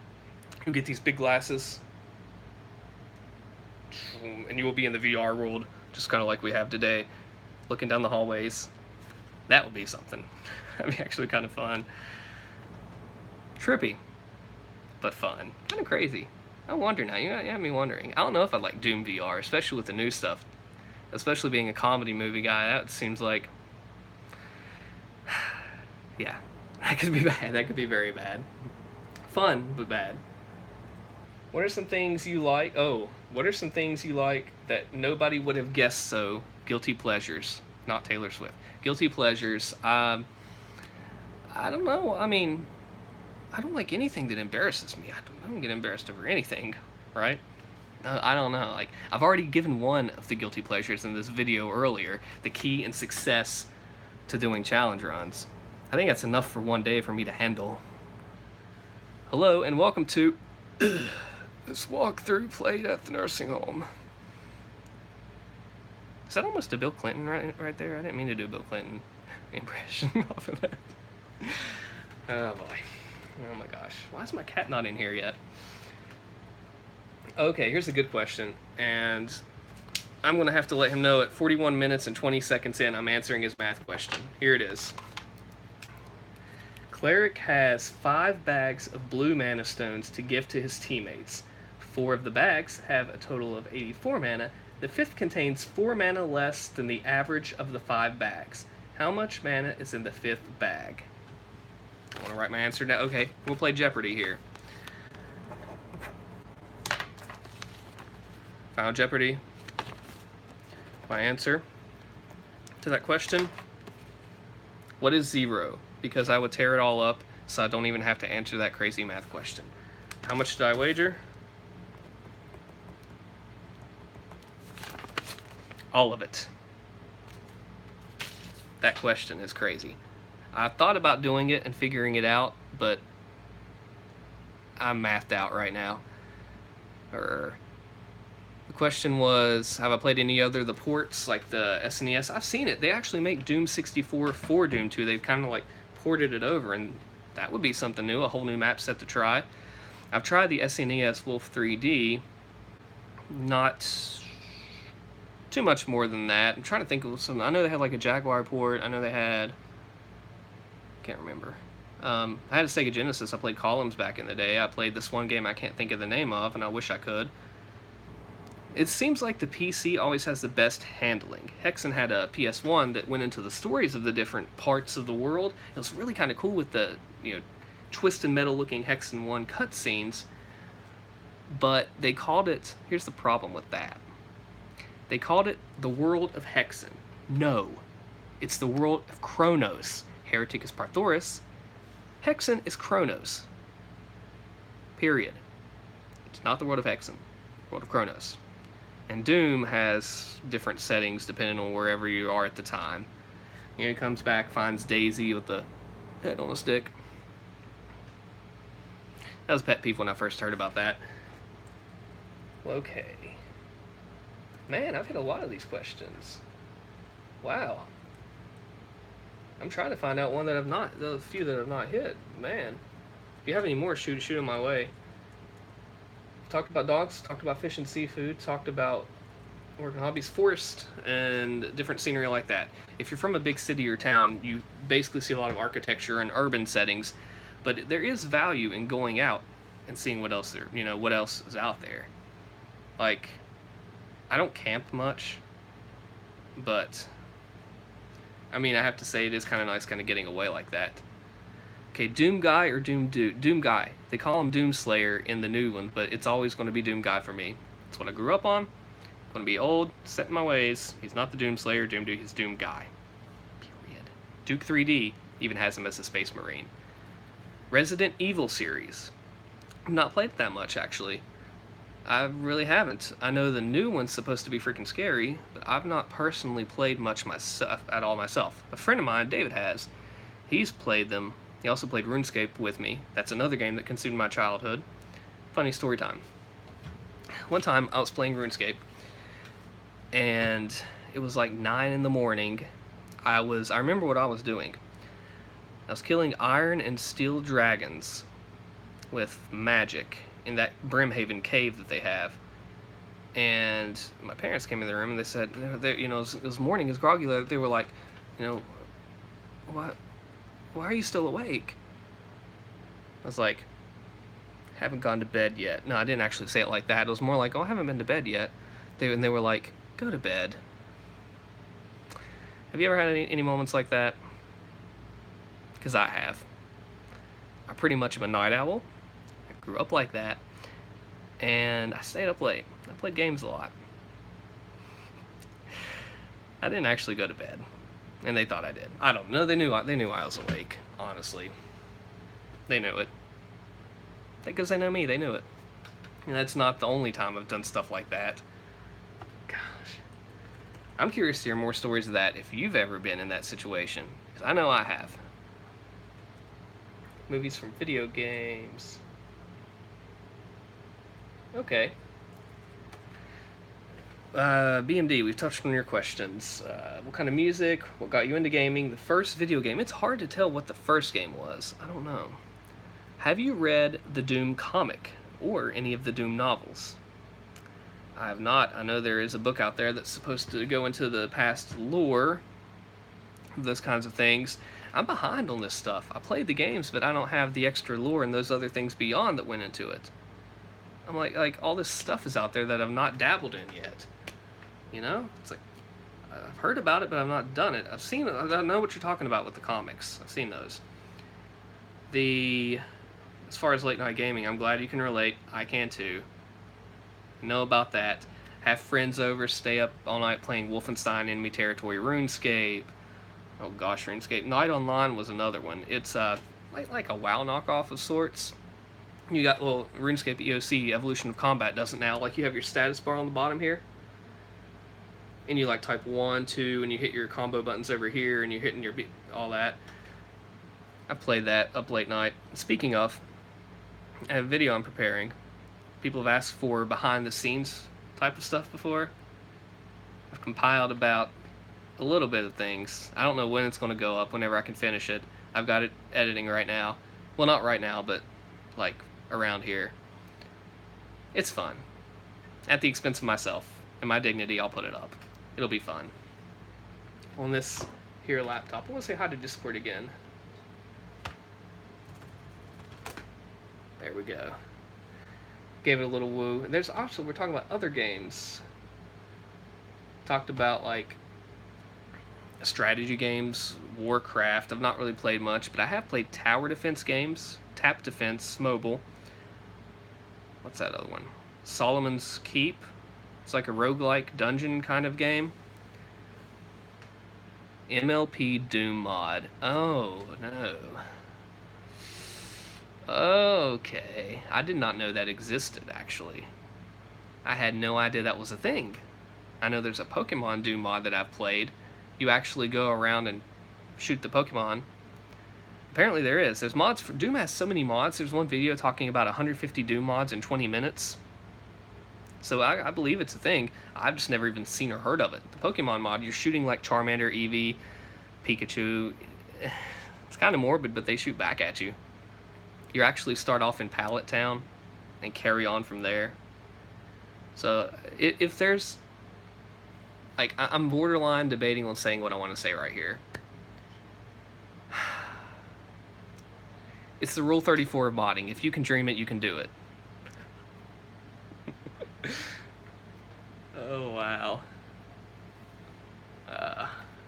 you'll get these big glasses, and you will be in the VR world, just kind of like we have today, looking down the hallways, That would be something. That'd be actually kind of fun. Trippy, but fun. Kind of crazy. I wonder now. You have me wondering. I don't know if I'd like Doom VR, especially with the new stuff. Especially being a comedy movie guy, that seems like, yeah, that could be bad. That could be very bad. Fun, but bad. What are some things you like? Oh, what are some things you like that nobody would have guessed? So guilty pleasures, not Taylor Swift. Guilty pleasures. I don't know. I mean, I don't like anything that embarrasses me. I don't get embarrassed over anything, right? I don't know. Like, I've already given one of the guilty pleasures in this video earlier, the key and success to doing challenge runs. I think that's enough for one day for me to handle. Hello and welcome to this walkthrough played at the nursing home. Is that almost a Bill Clinton right there? I didn't mean to do a Bill Clinton impression off of that. Oh boy. Oh my gosh. Why is my cat not in here yet? Okay, here's a good question, and I'm going to have to let him know at 41 minutes and 20 seconds in I'm answering his math question. Here it is. Cleric has 5 bags of blue mana stones to give to his teammates. 4 of the bags have a total of 84 mana. The 5th contains 4 mana less than the average of the 5 bags. How much mana is in the 5th bag? I want to write my answer down. Okay, we'll play Jeopardy here. Final Jeopardy. My answer to that question: what is 0? Because I would tear it all up, so I don't even have to answer that crazy math question. How much did I wager? All of it. That question is crazy. I thought about doing it and figuring it out, but I'm mathed out right now. The question was, have I played any other the ports, like the SNES? I've seen it. They actually make Doom 64 for Doom 2. They've kind of like ported it over, and that would be something new, a whole new map set to try. I've tried the SNES Wolf 3D. Not too much more than that. I'm trying to think of some. I know they had like a Jaguar port. I know they had... can't remember. I had a Sega Genesis. I played Columns back in the day. I played this one game I can't think of the name of, and I wish I could. It seems like the PC always has the best handling. Hexen had a PS1 that went into the stories of the different parts of the world. It was really kind of cool with the, twisted metal looking Hexen 1 cutscenes. But they called it, here's the problem with that. They called it the world of Hexen. No, it's the world of Chronos. Heretic is Parthoris. Hexen is Chronos. Period. It's not the world of Hexen. World of Chronos. And Doom has different settings depending on wherever you are at the time. He comes back, finds Daisy with the head on a stick. That was a pet peeve when I first heard about that. Okay. Man, I've hit a lot of these questions. Wow. I'm trying to find out one that I've not, the few that I've not hit. Man. If you have any more, shoot them my way. Talked about dogs, talked about fish and seafood, talked about working hobbies, forest, and different scenery like that. If you're from a big city or town, you basically see a lot of architecture and urban settings, but there is value in going out and seeing what else what else is out there. Like, I don't camp much, but I mean, I have to say it is kind of nice kind of getting away like that. Okay, Doom Guy or Doom Dude? Doom Guy. They call him Doom Slayer in the new one, but it's always going to be Doom Guy for me. It's what I grew up on. I'm going to be old, set in my ways. He's not the Doom Slayer, Doom Dude, he's Doom Guy. Period. Duke 3D even has him as a Space Marine. Resident Evil series. I've not played it that much, actually. I really haven't. I know the new one's supposed to be freaking scary, but I've not personally played much myself at all myself. A friend of mine, David, has. He's played them. He also played RuneScape with me. That's another game that consumed my childhood. Funny story time. One time, I was playing RuneScape, and it was like 9 in the morning. I remember what I was doing. I was killing iron and steel dragons with magic in that Brimhaven cave that they have. And my parents came in the room, and they said, it was morning, it was groggy. They were like, why are you still awake? I was like, haven't gone to bed yet. No, I didn't actually say it like that. It was more like, oh, I haven't been to bed yet. And they were like, go to bed. Have you ever had any moments like that? Because I have. I pretty much am a night owl. I grew up like that. And I stayed up late. I played games a lot. I didn't actually go to bed. And they thought I did. I don't know. They knew I was awake, honestly. They knew it. Because they know me, they knew it. And that's not the only time I've done stuff like that. Gosh. I'm curious to hear more stories of that if you've ever been in that situation. Because I know I have. Movies from video games. Okay. BMD, we've touched on your questions. What kind of music? What got you into gaming? The first video game. It's hard to tell what the first game was. I don't know. Have you read the Doom comic or any of the Doom novels? I have not. I know there is a book out there that's supposed to go into the past lore, those kinds of things. I'm behind on this stuff. I played the games, but I don't have the extra lore and those other things beyond that went into it. I'm like all this stuff is out there that I've not dabbled in yet. You know? It's like, I've heard about it, but I've not done it. I've seen it. I know what you're talking about with the comics. I've seen those. As far as late night gaming, I'm glad you can relate. I can too. Know about that. Have friends over, stay up all night playing Wolfenstein, Enemy Territory, RuneScape. Oh gosh, RuneScape. Night Online was another one. It's like a WoW knockoff of sorts. You got, well, RuneScape EOC, Evolution of Combat, doesn't now. Like, you have your status bar on the bottom here. And you, like, type 1, 2, and you hit your combo buttons over here, and you're hitting your all that. I played that up late night. Speaking of, I have a video I'm preparing. People have asked for behind-the-scenes type of stuff before. I've compiled about a little bit of things. I don't know when it's going to go up, whenever I can finish it. I've got it editing right now. Well, not right now, but, like, around here. It's fun. At the expense of myself and my dignity, I'll put it up. It'll be fun. On this here laptop. I want to say hi to Discord again. There we go. Gave it a little woo. And there's also, we're talking about other games. Talked about, like, strategy games, Warcraft. I've not really played much, but I have played tower defense games, Tap Defense, mobile. What's that other one? Solomon's Keep. It's like a roguelike dungeon kind of game. MLP Doom mod. Oh, no. Okay. I did not know that existed, actually. I had no idea that was a thing. I know there's a Pokemon Doom mod that I've played. You actually go around and shoot the Pokemon. Apparently there is. There's mods for Doom has so many mods. There's one video talking about 150 Doom mods in 20 minutes. So I believe it's a thing. I've just never even seen or heard of it. The Pokemon mod, you're shooting like Charmander, Eevee, Pikachu. It's kind of morbid, but they shoot back at you. You actually start off in Pallet Town and carry on from there. So if there's... Like, I'm borderline debating on saying what I want to say right here. It's the Rule 34 of modding. If you can dream it, you can do it. Oh, wow.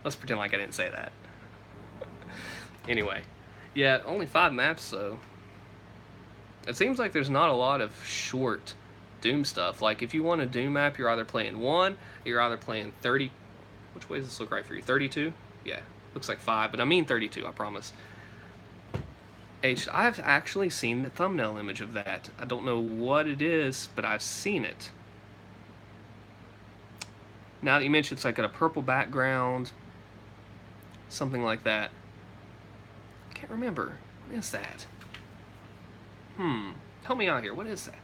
Let's pretend like I didn't say that. Anyway. Yeah, only 5 maps, though. It seems like there's not a lot of short Doom stuff. Like, if you want a Doom map, you're either playing 1, or you're either playing 30... Which way does this look right for you? 32? Yeah, looks like 5, but I mean 32, I promise. I've actually seen the thumbnail image of that. I don't know what it is, but I've seen it. Now that you mentioned it's like got a purple background, something like that. I can't remember. What is that? Help me out here. What is that?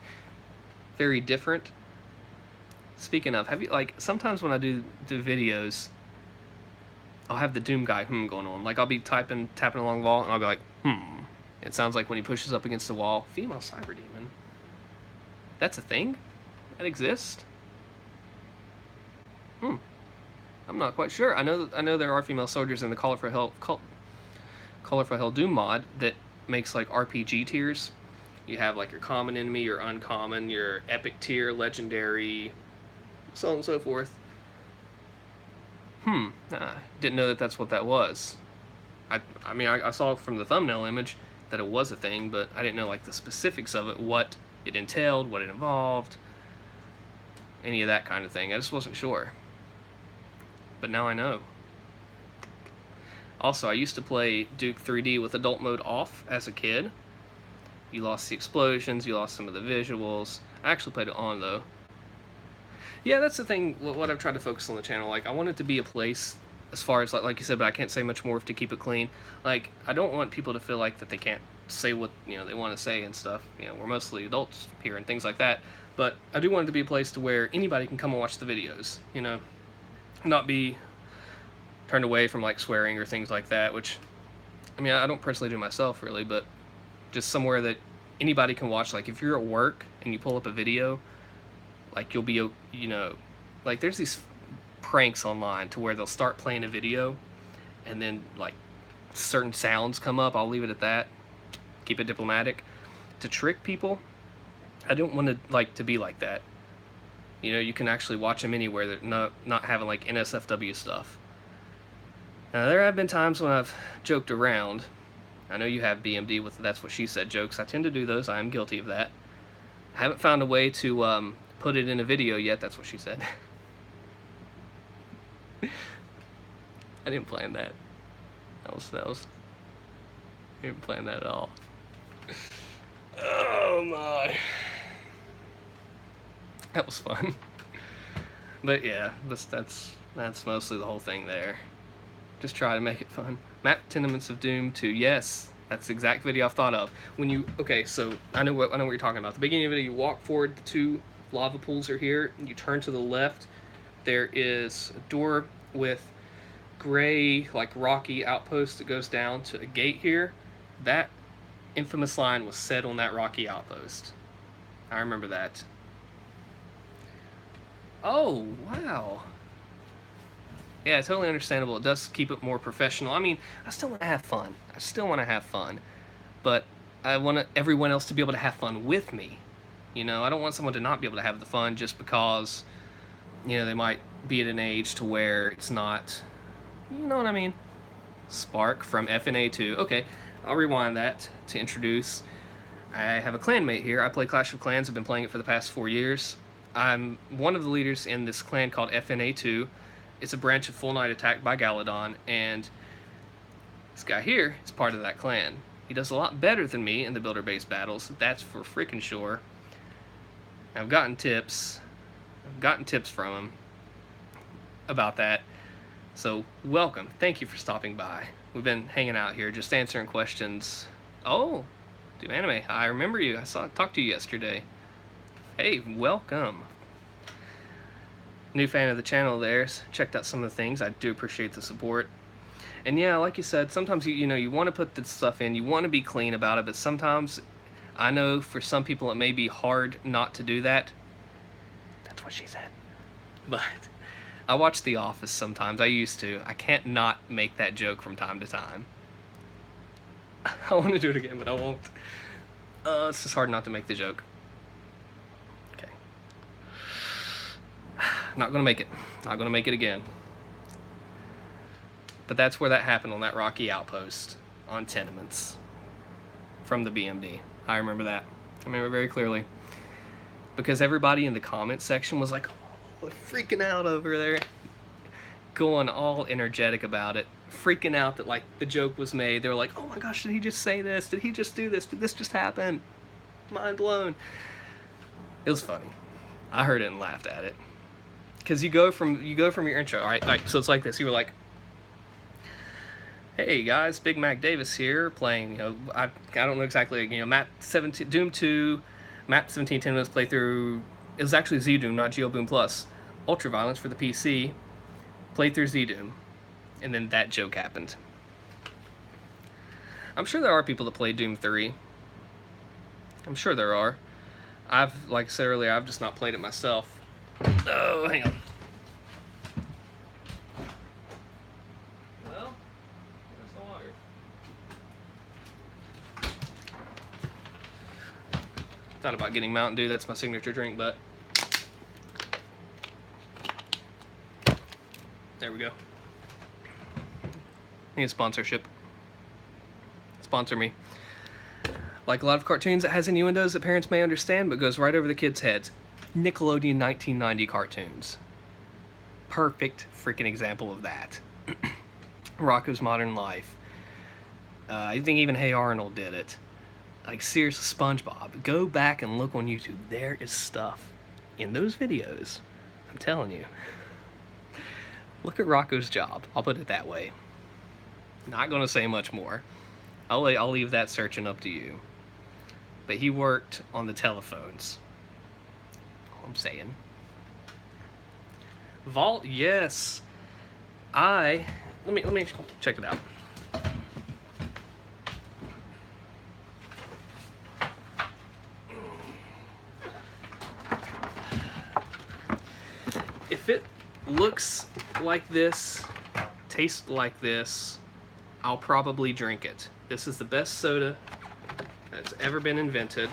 Very different. Speaking of, have you, like, sometimes when I do videos, I'll have the Doom guy, going on. Like, I'll be tapping along the wall, and I'll be like, It sounds like when he pushes up against the wall. Female cyber demon. That's a thing? That exists? I'm not quite sure. I know there are female soldiers in the Call for Help Colorful Hell Doom mod that makes like RPG tiers. You have like your common enemy, your uncommon, your epic tier, legendary, so on and so forth. Didn't know that that's what that was. I mean, I saw from the thumbnail image that it was a thing, but I didn't know like the specifics of it, what it entailed, what it involved, any of that kind of thing. I just wasn't sure. But now I know. Also, I used to play Duke 3D with adult mode off as a kid. You lost the explosions, you lost some of the visuals. I actually played it on though. Yeah, that's the thing, what I've tried to focus on the channel. Like, I want it to be a place, as far as, like you said, but I can't say much more to keep it clean. Like, I don't want people to feel like that they can't say what, they want to say and stuff. We're mostly adults here and things like that. But I do want it to be a place to where anybody can come and watch the videos, not be turned away from, like, swearing or things like that, which, I mean, I don't personally do myself, really, but just somewhere that anybody can watch. Like, if you're at work and you pull up a video, like, you'll be, like, there's these pranks online to where they'll start playing a video and then, like, certain sounds come up. I'll leave it at that. Keep it diplomatic. To trick people, I don't want to, like, to be like that. You can actually watch them anywhere. That not having, like, NSFW stuff. Now, there have been times when I've joked around. I know you have BMD with That's What She Said jokes. I tend to do those. I am guilty of that. I haven't found a way to, put it in a video yet. That's what she said. I didn't plan that. That was. I didn't plan that at all. Oh my. That was fun. But yeah, that's mostly the whole thing there. Just try to make it fun. Map Tenements of Doom 2. Yes, that's the exact video I've thought of. Okay, so I know what you're talking about. The beginning of it, you walk forward, the two lava pools are here. You turn to the left. There is a door with gray, like, rocky outpost that goes down to a gate here. That infamous line was said on that rocky outpost. I remember that. Oh, wow. Yeah, totally understandable. It does keep it more professional. I mean, I still want to have fun. But I want everyone else to be able to have fun with me. I don't want someone to not be able to have the fun just because, they might be at an age to where it's not, you know what I mean? Spark from FNA2. Okay, I'll rewind that to introduce. I have a clanmate here. I play Clash of Clans. I've been playing it for the past 4 years. I'm one of the leaders in this clan called FNA2. It's a branch of Full Night Attack by Galadon, and this guy here is part of that clan. He does a lot better than me in the builder-based battles. That's for freaking sure. I've gotten tips from him about that. So, welcome. Thank you for stopping by. We've been hanging out here, just answering questions. Oh, do anime. I remember you. Talked to you yesterday. Hey, welcome. New fan of the channel there. Checked out some of the things. I do appreciate the support. And yeah, like you said, sometimes you want to put this stuff in. You want to be clean about it, but sometimes I know for some people it may be hard not to do that. That's what she said. But I watch The Office sometimes. I used to. I can't not make that joke from time to time. I want to do it again, but I won't. It's just hard not to make the joke. Okay. Not gonna make it. Not gonna make it again. But that's where that happened, on that rocky outpost on Tenements from the BMD. I remember that. I remember very clearly. Because everybody in the comment section was like, oh, freaking out over there. Going all energetic about it. Freaking out that, like, the joke was made. They were like, oh my gosh, did he just say this? Did he just do this? Did this just happen? Mind blown. It was funny. I heard it and laughed at it. Because you go from your intro, all right? Like, so it's like this. You were like, hey guys, Big Mac Davis here, playing, I don't know exactly, map 17, Doom 2, map 17 10 minutes playthrough. It was actually Z-Doom, not GeoBoom Plus. Ultraviolence for the PC, playthrough Z-Doom. And then that joke happened. I'm sure there are people that play Doom 3. I'm sure there are. Like I said earlier, I've just not played it myself. Oh, hang on. Well, there's the water. Thought about getting Mountain Dew. That's my signature drink, but there we go. Need a sponsorship. Sponsor me. Like a lot of cartoons, it has innuendos that parents may understand, but goes right over the kids' heads. Nickelodeon 1990 cartoons. Perfect freaking example of that. Rocko's Modern Life. I think even Hey Arnold did it. Like, seriously, SpongeBob. Go back and look on YouTube. There is stuff in those videos. I'm telling you. Look at Rocko's job. I'll put it that way. Not going to say much more. I'll leave that searching up to you. But he worked on the telephones. All I'm saying. Vault, yes. Let me check it out. If it looks like this, tastes like this, I'll probably drink it. This is the best soda that's ever been invented.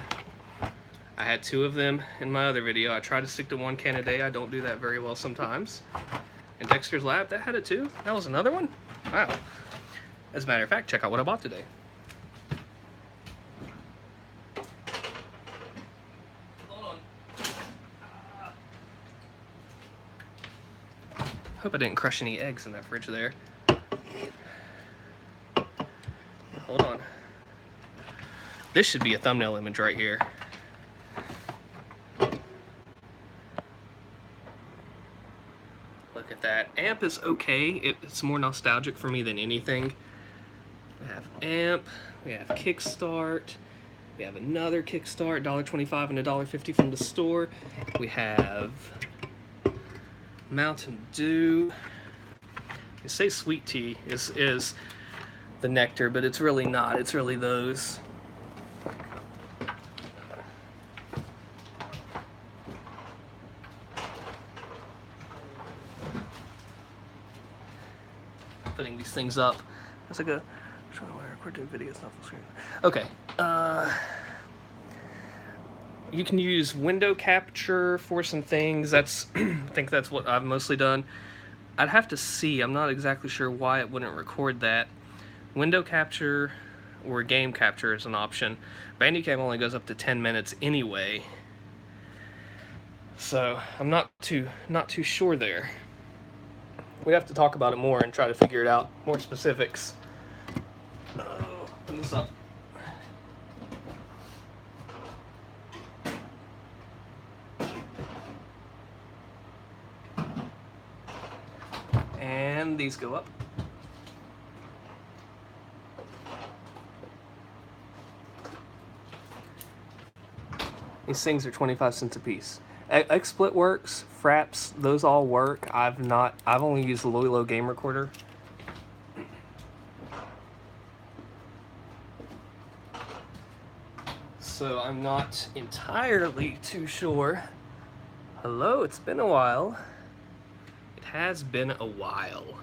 I had 2 of them in my other video. I try to stick to 1 can a day. I don't do that very well sometimes. And Dexter's Lab, that had it too. That was another one? Wow. As a matter of fact, check out what I bought today. Hold on. Hope I didn't crush any eggs in that fridge there. Hold on. This should be a thumbnail image right here. Look at that. Amp is okay. It's more nostalgic for me than anything. We have Amp. We have Kickstart. We have another Kickstart, $1.25 and $1.50 from the store. We have Mountain Dew. They say sweet tea is the nectar, but it's really not. It's really those. Putting these things up. It's like a recording video. It's not full screen. Okay. You can use window capture for some things. That's I think that's what I've mostly done. I'd have to see. I'm not exactly sure why it wouldn't record that. Window capture or game capture is an option. Bandicam only goes up to 10 minutes anyway. So I'm not too sure there. We'd have to talk about it more and try to figure it out, more specifics. Open this up. And these go up. These things are 25 cents a piece. XSplit works, Fraps, those all work. I've only used the Lilo game recorder. So I'm not entirely too sure. Hello, it's been a while. It has been a while.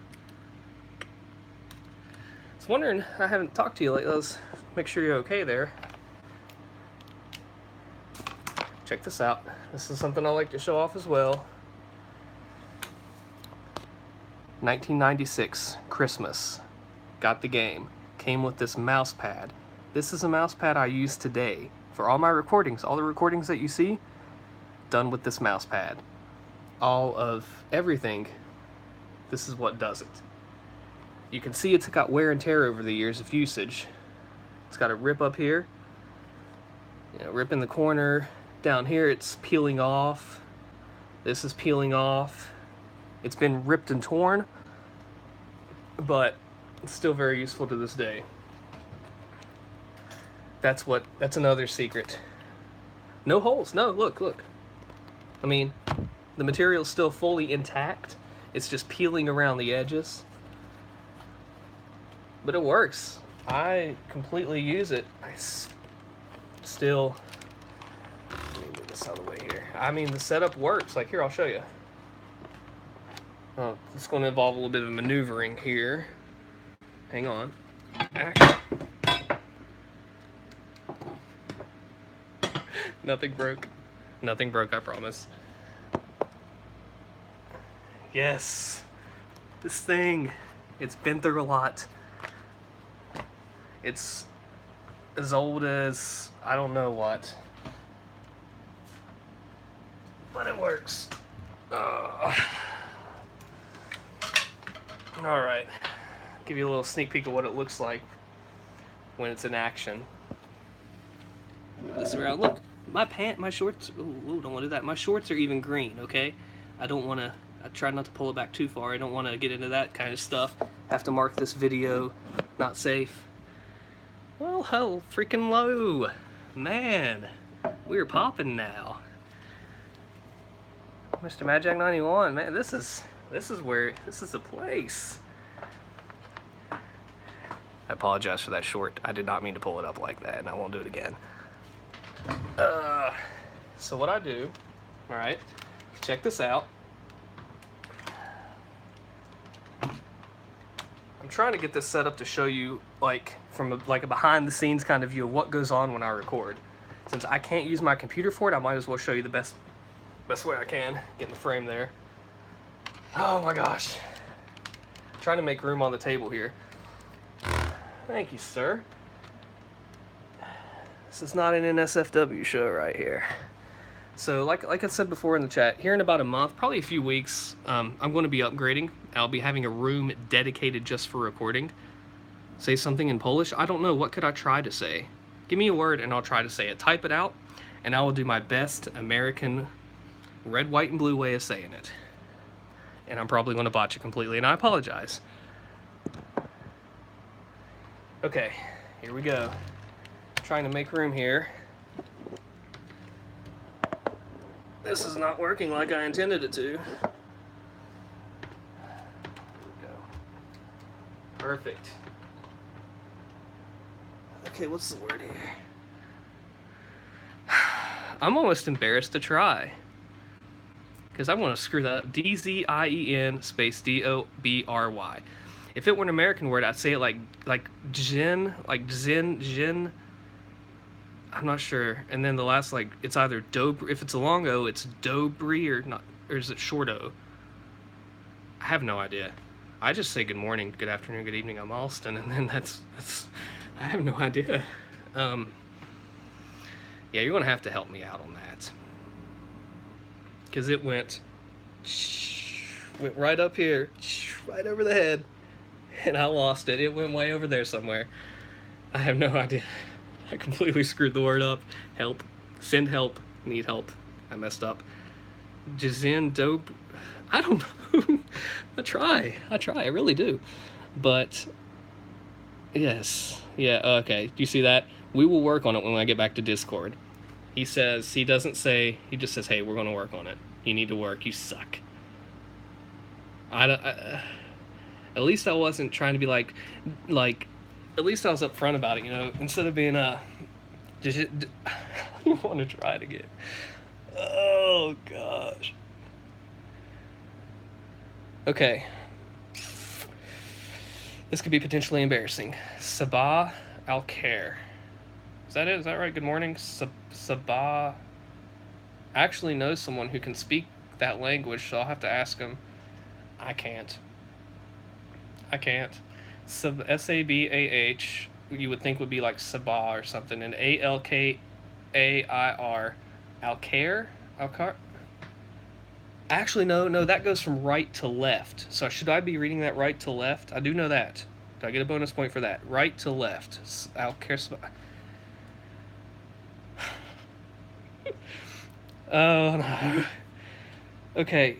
I was wondering, I haven't talked to you lately. Let's make sure you're okay there. Check this out. This is something I like to show off as well. 1996, Christmas. Got the game. Came with this mouse pad. This is a mouse pad I use today. For all my recordings, all the recordings that you see, done with this mouse pad. All of everything, this is what does it. You can see it's got wear and tear over the years of usage. It's got a rip up here, rip in the corner. Down here it's peeling off. This is peeling off. It's been ripped and torn, but it's still very useful to this day. That's another secret. No holes. No, look. I mean, the material's still fully intact. It's just peeling around the edges. But it works. I completely use it. I still... Let me move this out of the way here. I mean, the setup works. Like, here, I'll show you. Oh, it's going to involve a little bit of maneuvering here. Hang on. Action. Nothing broke. Nothing broke, I promise. Yes. This thing, it's been through a lot. It's as old as I don't know what. But it works. Alright. Give you a little sneak peek of what it looks like when it's in action. This around. Look, my shorts. Ooh, don't want to do that. My shorts are even green. Okay, I don't want to. I try not to pull it back too far. I don't want to get into that kind of stuff. Have to mark this video not safe. Well, hell, freaking low, man. We're popping now, Mr. Magic 91. Man, this is the place. I apologize for that short. I did not mean to pull it up like that, and I won't do it again. So what I do, all right, check this out. I'm trying to get this set up to show you, like, from a behind the scenes kind of view of what goes on when I record. Since I can't use my computer for it, I might as well show you the best way I can. Get in the frame there. Oh my gosh. I'm trying to make room on the table here. Thank you, sir. This is not an NSFW show right here. So like I said before in the chat, here in about a month, probably a few weeks, I'm going to be upgrading. I'll be having a room dedicated just for recording. Say something in Polish? I don't know. What could I try to say? Give me a word and I'll try to say it. Type it out and I will do my best American red, white, and blue way of saying it. And I'm probably going to botch it completely, and I apologize. Okay, here we go. Trying to make room here. This is not working like I intended it to. Go. Perfect. Okay, what's the word here? I'm almost embarrassed to try. Because I want to screw that up. D-Z-I-E-N space D-O-B-R-Y. If it were an American word, I'd say it like Jin, like Zin, Jin. I'm not sure. And then the last, like, it's either Dobry. If it's a long O, it's Dobry or not, or is it short O? I have no idea. I just say good morning, good afternoon, good evening. I'm Allstin, and then that's I have no idea. Yeah, you're gonna have to help me out on that. Because it went right up here, right over the head, and I lost it. It went way over there somewhere. I have no idea. I completely screwed the word up. Help. Send help. Need help. I messed up. Jazin dope. I don't know. I try. I really do. But, yes. Yeah, okay. Do you see that? We will work on it when I get back to Discord. He says, he doesn't say, he just says, hey, we're going to work on it. You need to work. You suck. At least I wasn't trying to be like, at least I was upfront about it, you know, instead of being, I want to try it again. Oh, gosh. Okay. This could be potentially embarrassing. Sabah Al-Khair. Is that it? Is that right? Good morning. Sabah. I actually know someone who can speak that language, so I'll have to ask him. I can't. S-A-B-A-H, you would think would be like Sabah or something, and A-L-K-A-I-R. Al-Khair? Al-Khair? Actually, no, that goes from right to left. So should I be reading that right to left? I do know that. Do I get a bonus point for that? Right to left. Al-Khair. Oh, no. Okay.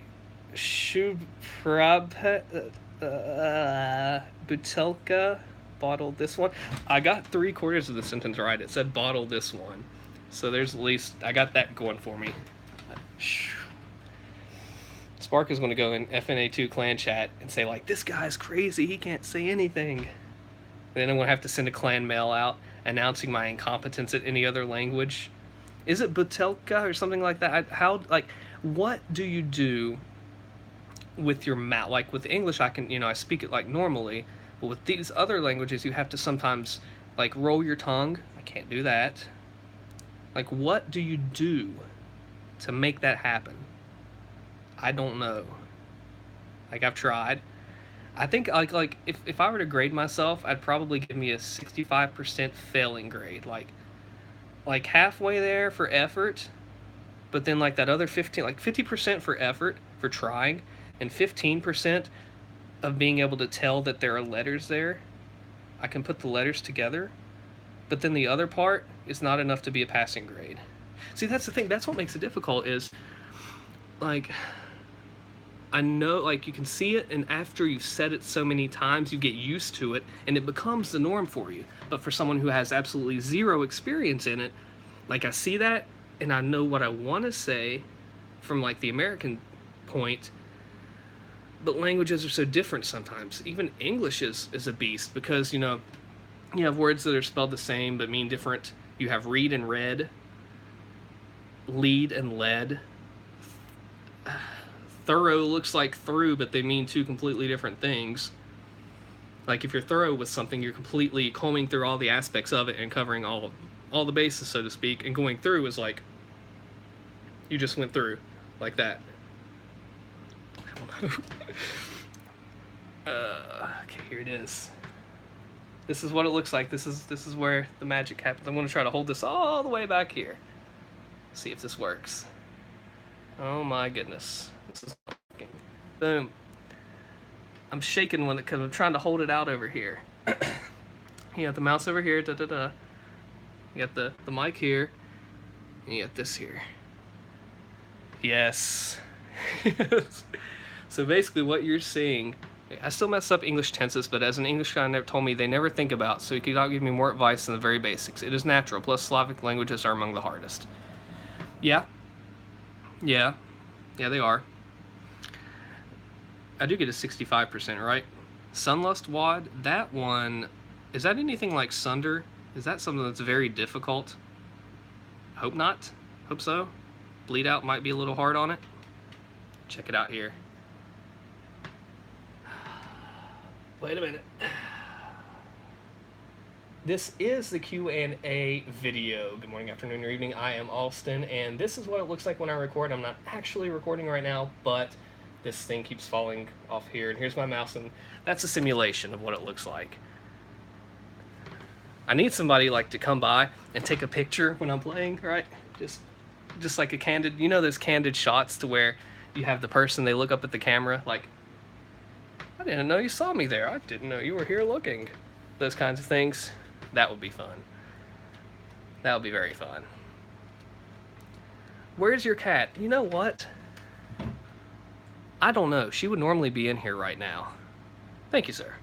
Butelka bottled this one. I got 3/4 of the sentence right. It said bottle this one. So there's at least, I got that going for me. Spark is going to go in FNA2 clan chat and say, like, this guy's crazy. He can't say anything. And then I'm going to have to send a clan mail out announcing my incompetence at any other language. Is it Butelka or something like that? What do you do with your mouth? Like with English, I can, I speak it like normally, but with these other languages, you have to sometimes like roll your tongue. I can't do that. Like, what do you do to make that happen? I don't know. Like, I've tried. I think like if I were to grade myself, I'd probably give me a 65% failing grade. Like halfway there for effort, but then like that other 15, like 50% for effort for trying, and 15% of being able to tell that there are letters there. I can put the letters together, but then the other part is not enough to be a passing grade. See, that's the thing. That's what makes it difficult is like I know, like, you can see it, and after you've said it so many times, you get used to it, and it becomes the norm for you. But for someone who has absolutely zero experience in it, like, I see that, and I know what I want to say from, like, the American point, but languages are so different sometimes. Even English is a beast, because, you have words that are spelled the same but mean different. You have read and read, lead and led. Thorough looks like through, but they mean two completely different things. Like, if you're thorough with something, you're completely combing through all the aspects of it and covering all the bases, so to speak. And going through is like you just went through like that. I don't know. Okay, here it is. This is what it looks like. This is where the magic happens. I'm going to try to hold this all the way back here. See if this works. Oh my goodness. This is working. Boom. I'm shaking because I'm trying to hold it out over here. You got the mouse over here. Da da da. You got the mic here. And you got this here. Yes. So basically, what you're seeing. I still mess up English tenses, but as an English guy never told me they never think about, so he could not give me more advice than the very basics. It is natural. Plus, Slavic languages are among the hardest. Yeah. Yeah, they are. I do get a 65%, right? Sunlust Wad, that one, is that anything like Sunder? Is that something that's very difficult? Hope not. Hope so. Bleed Out might be a little hard on it. Check it out here. Wait a minute. This is the Q&A video. Good morning, afternoon, or evening. I am Allstin, and this is what it looks like when I record. I'm not actually recording right now, but this thing keeps falling off here, and here's my mouse, and that's a simulation of what it looks like. I need somebody like to come by and take a picture when I'm playing, right? Just like a candid, those candid shots to where you have the person, they look up at the camera like, I didn't know you saw me there. I didn't know you were here looking. Those kinds of things. That would be fun. That would be very fun. Where's your cat? You know what? I don't know. She would normally be in here right now. Thank you, sir.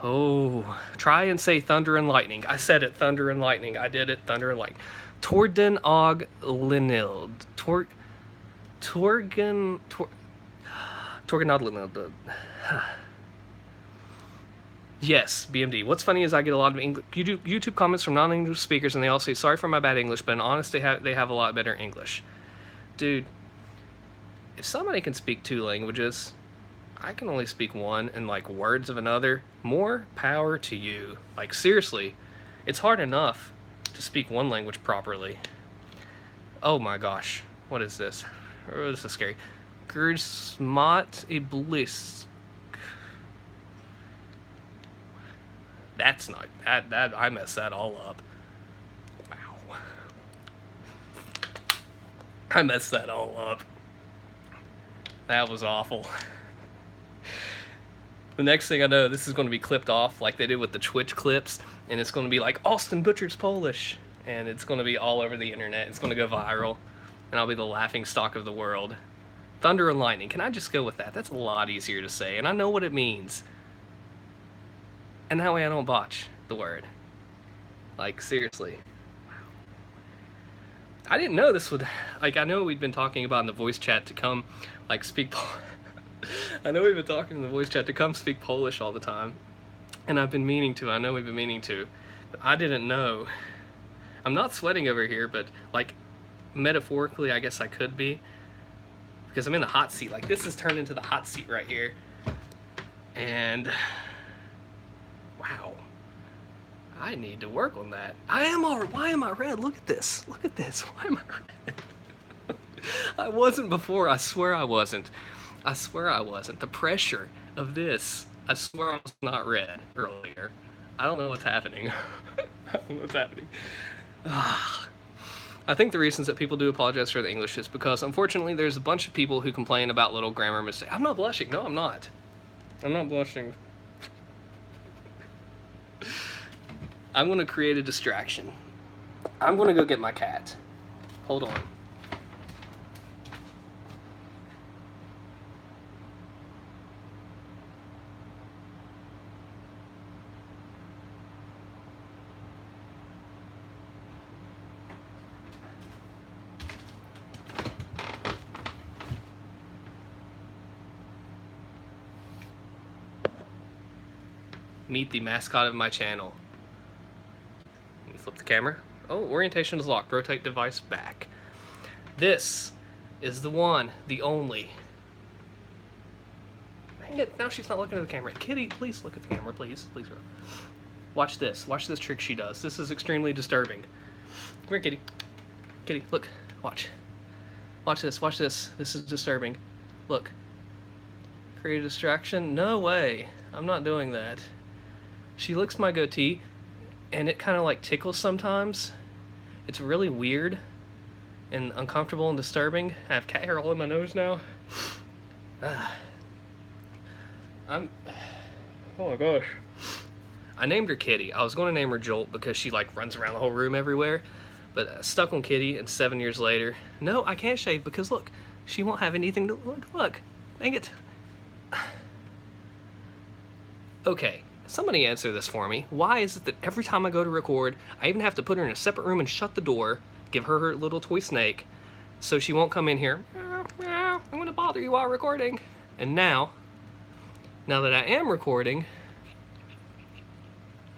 Oh, try and say thunder and lightning. I said it, thunder and lightning. I did it, thunder and lightning. Torden og Linild. Torgen og Linild. Yes, BMD. What's funny is I get a lot of YouTube comments from non-English speakers, and they all say, sorry for my bad English, but in honesty, they have a lot better English. Dude, if somebody can speak 2 languages, I can only speak one and, like, words of another. More power to you. Like, seriously, it's hard enough to speak one language properly. Oh my gosh. What is this? Oh, this is scary. Gersmat Iblis. That's not that I messed that all up. Wow. I messed that all up. That was awful. The next thing I know, this is going to be clipped off like they did with the Twitch clips, and it's going to be like Allstin butchers Polish, and it's going to be all over the internet. It's going to go viral, and I'll be the laughing stock of the world. Thunder and lightning. Can I just go with that? That's a lot easier to say, and I know what it means. And that way I don't botch the word. Like, seriously. Wow. I didn't know this would... Like, I know we've been talking about in the voice chat to come, like, speak... I know we've been talking in the voice chat to come speak Polish all the time. And I've been meaning to. I know we've been meaning to. But I didn't know. I'm not sweating over here, but, like, metaphorically, I guess I could be. Because I'm in the hot seat. Like, this has turned into the hot seat right here. And... wow. I need to work on that. I am all. Why am I red? Look at this. Look at this. Why am I red? I wasn't before. I swear I wasn't. I swear I wasn't. The pressure of this. I swear I was not red earlier. I don't know what's happening. I don't know what's happening. I think the reasons that people do apologize for the English is because, unfortunately, there's a bunch of people who complain about little grammar mistakes. I'm not blushing. No, I'm not. I'm not blushing. I'm going to create a distraction. I'm going to go get my cat. Hold on. Meet the mascot of my channel. Let me flip the camera. Oh, orientation is locked. Rotate device back. This is the one, the only. Dang it, now she's not looking at the camera. Kitty, please look at the camera, please. Please. Watch this. Watch this trick she does. This is extremely disturbing. Come here, Kitty. Kitty, look. Watch. Watch this. Watch this. This is disturbing. Look. Create a distraction? No way. I'm not doing that. She licks my goatee, and it kind of like tickles sometimes. It's really weird and uncomfortable and disturbing. I have cat hair all in my nose now. Oh my gosh. I named her Kitty. I was going to name her Jolt because she like runs around the whole room everywhere. But I stuck on Kitty, and 7 years later, no, I can't shave because look, she won't have anything to look. Dang it. Okay. Somebody answer this for me. Why is it that every time I go to record, I even have to put her in a separate room and shut the door, give her her little toy snake, so she won't come in here, I'm gonna bother you while recording. And now that I am recording,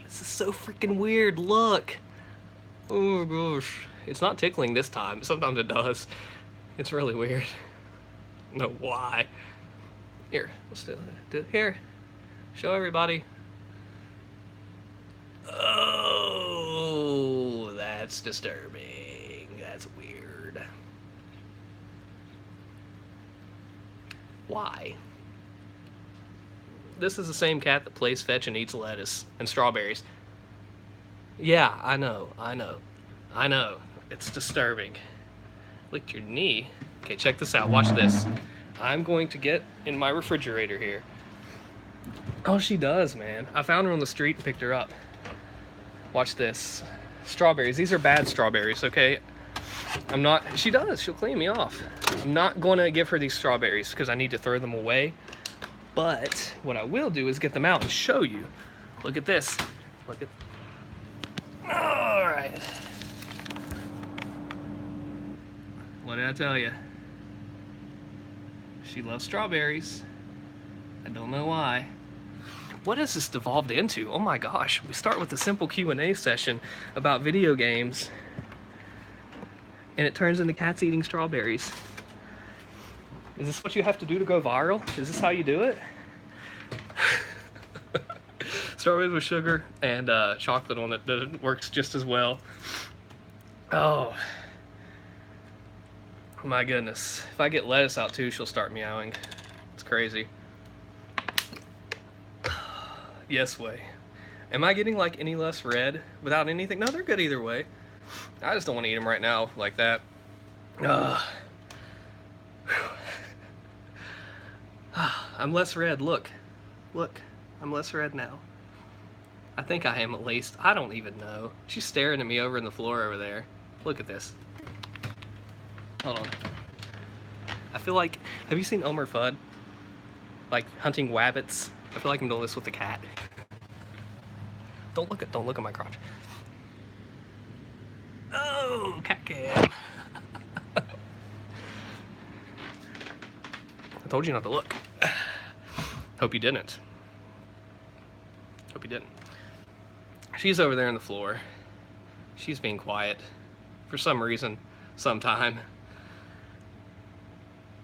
this is so freaking weird, look. Oh gosh. It's not tickling this time. Sometimes it does. It's really weird. No, why? Here, let's do it. Here, show everybody. Oh, that's disturbing. That's weird. Why? This is the same cat that plays fetch and eats lettuce and strawberries. Yeah, I know. It's disturbing. Licked your knee. Okay, check this out. Watch this. I'm going to get in my refrigerator here. Oh, she does, man. I found her on the street and picked her up. Watch this. Strawberries. These are bad strawberries, okay? I'm not... She does. She'll clean me off. I'm not going to give her these strawberries because I need to throw them away. But what I will do is get them out and show you. Look at this. Look at... Alright. What did I tell you? She loves strawberries. I don't know why. What has this devolved into? Oh my gosh, we start with a simple Q&A session about video games, and it turns into cats eating strawberries. Is this what you have to do to go viral? Is this how you do it? Strawberries with sugar and chocolate on it, that works just as well. Oh my goodness. If I get lettuce out too, she'll start meowing. It's crazy. Yes way. Am I getting like any less red without anything? No, they're good either way. I just don't want to eat them right now like that. I'm less red. Look. I'm less red now. I think I am at least. I don't even know. She's staring at me over in the floor over there. Look at this. Hold on. I feel like, have you seen Elmer Fudd? Like hunting wabbits? I feel like I'm doing this with the cat. Don't look at my crotch. Oh, cat cam. I told you not to look. Hope you didn't. Hope you didn't. She's over there on the floor. She's being quiet. For some reason. Sometime.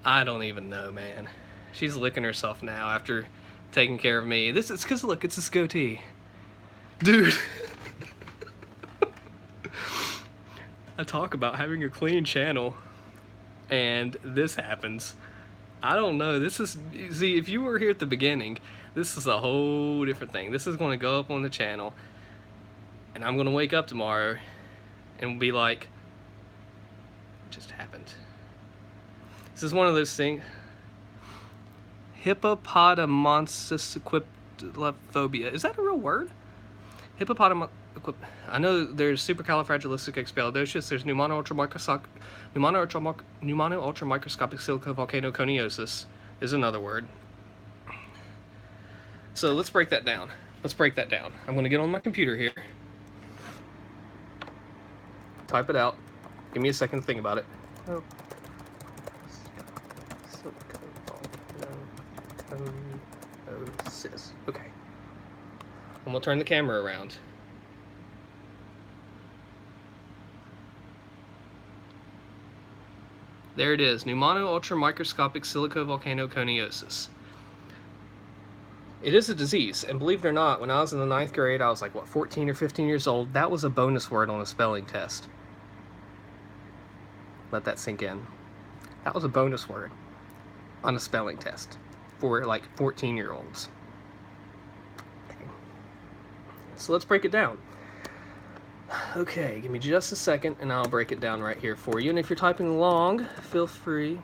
I don't even know, man. She's licking herself now after taking care of me. This is because, look, it's this goatee. Dude. I talk about having a clean channel, and this happens. I don't know. This is, see, if you were here at the beginning, this is a whole different thing. This is going to go up on the channel, and I'm going to wake up tomorrow and be like, what just happened? This is one of those things. Hippopotamonsis-equipophobia. Is that a real word? I know there's supercalifragilisticexpialidocious, there's pneumono-ultramicroscopic silicovolcanoconiosis is another word. So let's break that down. I'm going to get on my computer here. Type it out. Give me a second to think about it. Oh. Silicovolcanoconiosis. Okay. I'm going to turn the camera around. There it is, pneumono-ultramicroscopic silicovolcanoconiosis. It is a disease, and believe it or not, when I was in the 9th grade, I was like, what, 14 or 15 years old, that was a bonus word on a spelling test. Let that sink in. That was a bonus word on a spelling test for like 14-year-olds. Okay. So let's break it down. Okay, give me just a second and I'll break it down right here for you. And if you're typing along, feel free.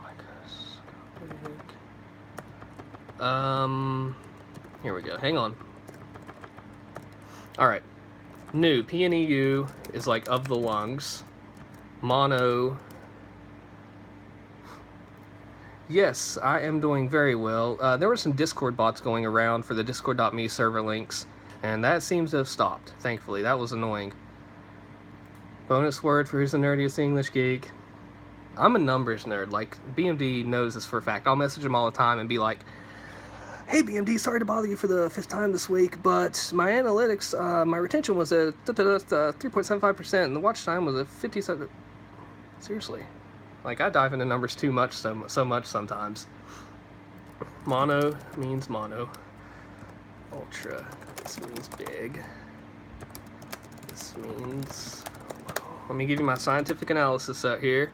Here we go. Hang on. All right. Pneu, P-N-E-U, is like of the lungs. Mono. Yes, I am doing very well. There were some Discord bots going around for the discord.me server links, and that seems to have stopped, thankfully. That was annoying. Bonus word for who's the nerdiest English geek. I'm a numbers nerd. Like, BMD knows this for a fact. I'll message him all the time and be like, hey, BMD, sorry to bother you for the 5th time this week, but my analytics, my retention was at 3.75%, and the watch time was at 57. Seriously. Like, I dive into numbers too much, so much sometimes. Mono means mono. Ultra, this means big. This means... Let me give you my scientific analysis out here.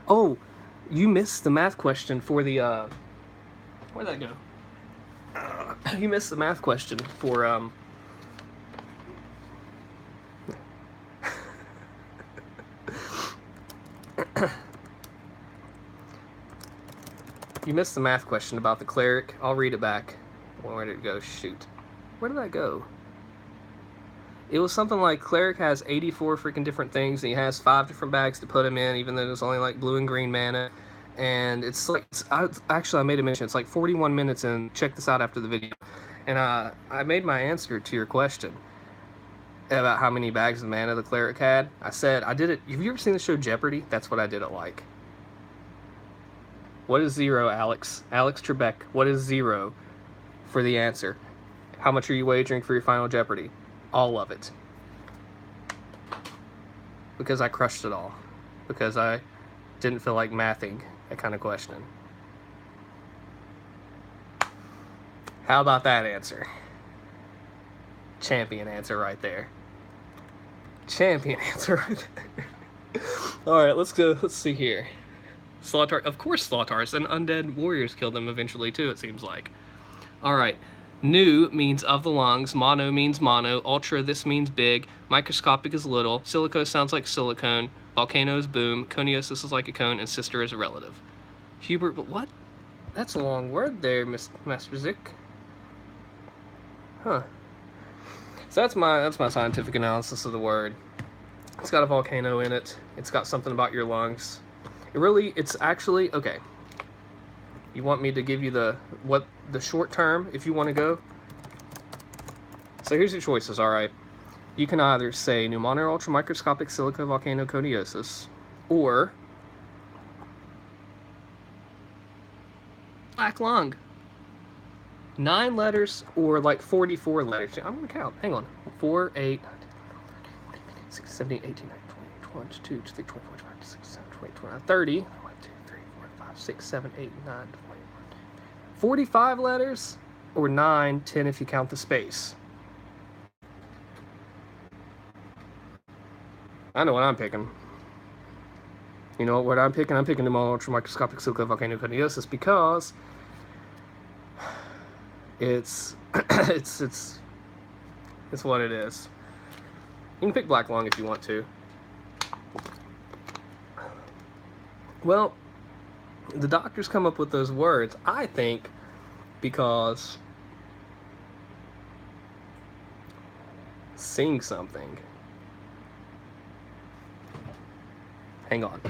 Oh, you missed the math question for the, where'd that go? You missed the math question for, you missed the math question about the cleric. I'll read it back. Where did it go? Shoot. Where did that go? It was something like cleric has 84 freaking different things, and he has 5 different bags to put them in, even though there's only like blue and green mana. And it's like, actually I made a mention, it's like 41 minutes in. Check this out after the video. And I made my answer to your question about how many bags of mana the cleric had. I said, I did it, have you ever seen the show Jeopardy? That's what I did it like. What is 0, Alex? Alex Trebek, what is 0 for the answer? How much are you wagering for your final Jeopardy? All of it. Because I crushed it all. Because I didn't feel like mathing that kind of question. How about that answer? Champion answer right there. Champion answer right there. Alright, let's go. Let's see here. Slotar, of course Slotars and undead warriors killed them eventually too, it seems like. Alright. Nu means of the lungs, mono means mono, ultra, this means big, microscopic is little, silico sounds like silicone, volcano is boom, coniosis is like a cone, and sister is a relative. Hubert, but what? That's a long word there, Master Zik. Huh. So that's my scientific analysis of the word. It's got a volcano in it. It's got something about your lungs. It's actually, okay. You want me to give you the short term if you want to go? So here's your choices, alright. You can either say pneumono ultramicroscopic silicovolcanoconiosis or black lung. 9 letters or like 44 letters. I'm gonna count. Hang on. 4, 8, 6, 7, 8, 18, 19, 20, 21, 22, 23, 24, 25, 26, 27, 28, 29, 30. 1, 2, 3, 4, 5, 6, 7, 8, 9, 20. 45 letters or 9, 10 if you count the space. I know what I'm picking. You know what I'm picking? I'm picking the ultramicroscopic silica volcanoconiosis because it's it's what it is. You can pick black lung if you want to. Well, the doctors come up with those words, I think, because sing something. Hang on.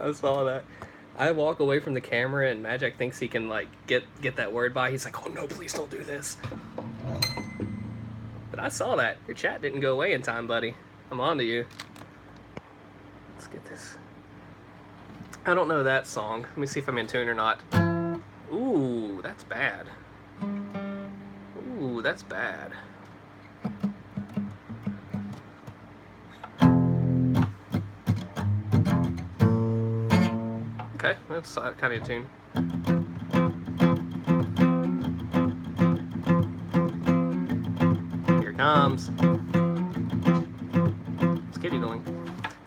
I saw that. I walk away from the camera and Magic thinks he can like get that word by. He's like, "Oh no, please don't do this." But I saw that. Your chat didn't go away in time, buddy. I'm on to you. Let's get this. I don't know that song. Let me see if I'm in tune or not. Ooh, that's bad. Ooh, that's bad. Okay, that's kind of in tune. Here it comes. What's Kitty doing?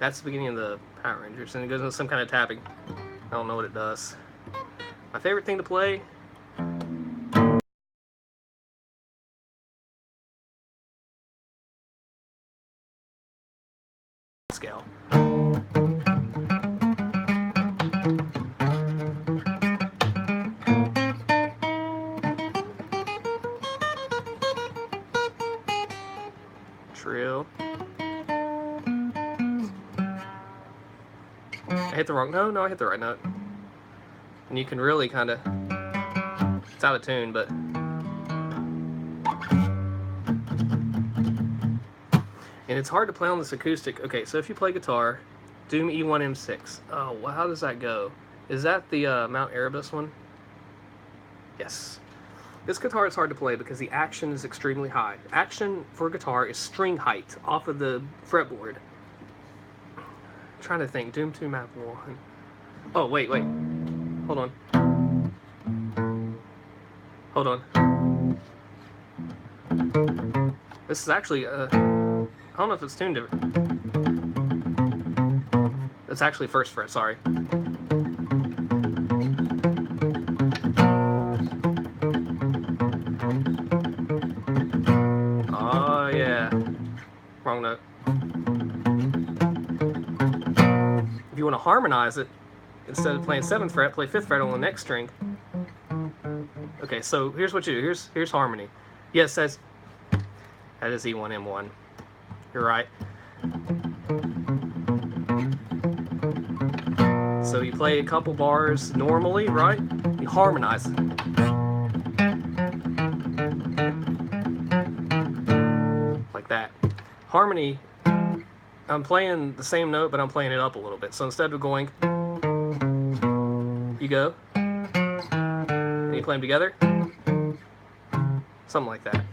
That's the beginning of the Power Rangers, and it goes into some kind of tapping. I don't know what it does. My favorite thing to play. Scale. Trill. I hit the wrong. No, I hit the right note. And you can really kind of. It's out of tune, but. And it's hard to play on this acoustic. Okay, so if you play guitar, Doom E1M6. Oh, well, how does that go? Is that the Mount Erebus one? Yes. This guitar is hard to play because the action is extremely high. Action for guitar is string height off of the fretboard. I'm trying to think. Doom 2 Map 1. Oh, wait. Hold on. This is actually, I don't know if it's tuned different. It's actually first fret, sorry. Oh, yeah. Wrong note. If you want to harmonize it, instead of playing 7th fret, play 5th fret on the next string. Okay, so here's what you do. Here's harmony. Yes, that is E1M1. You're right. So you play a couple bars normally, right? You harmonize it. Like that. Harmony, I'm playing the same note, but I'm playing it up a little bit. So instead of going, you go, and you play them together. Something like that.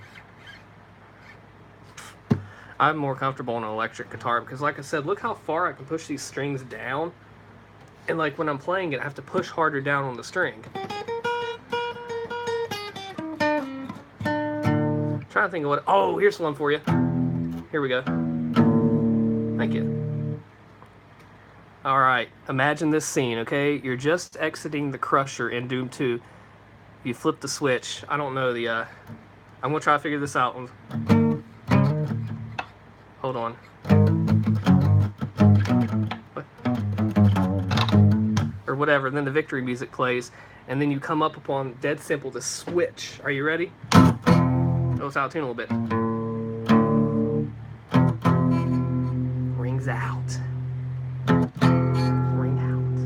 I'm more comfortable on an electric guitar because, like I said, look how far I can push these strings down. And like when I'm playing it, I have to push harder down on the string. I'm trying to think of what. Oh, here's one for you. Here we go. Thank you. All right, imagine this scene, okay? You're just exiting the Crusher in Doom 2. You flip the switch. I don't know the. I'm gonna try to figure this out. Hold on. What? Or whatever. And then the victory music plays, and then you come up upon dead simple the switch. Are you ready? Oh, it's out of tune a little bit. Rings out. Ring out.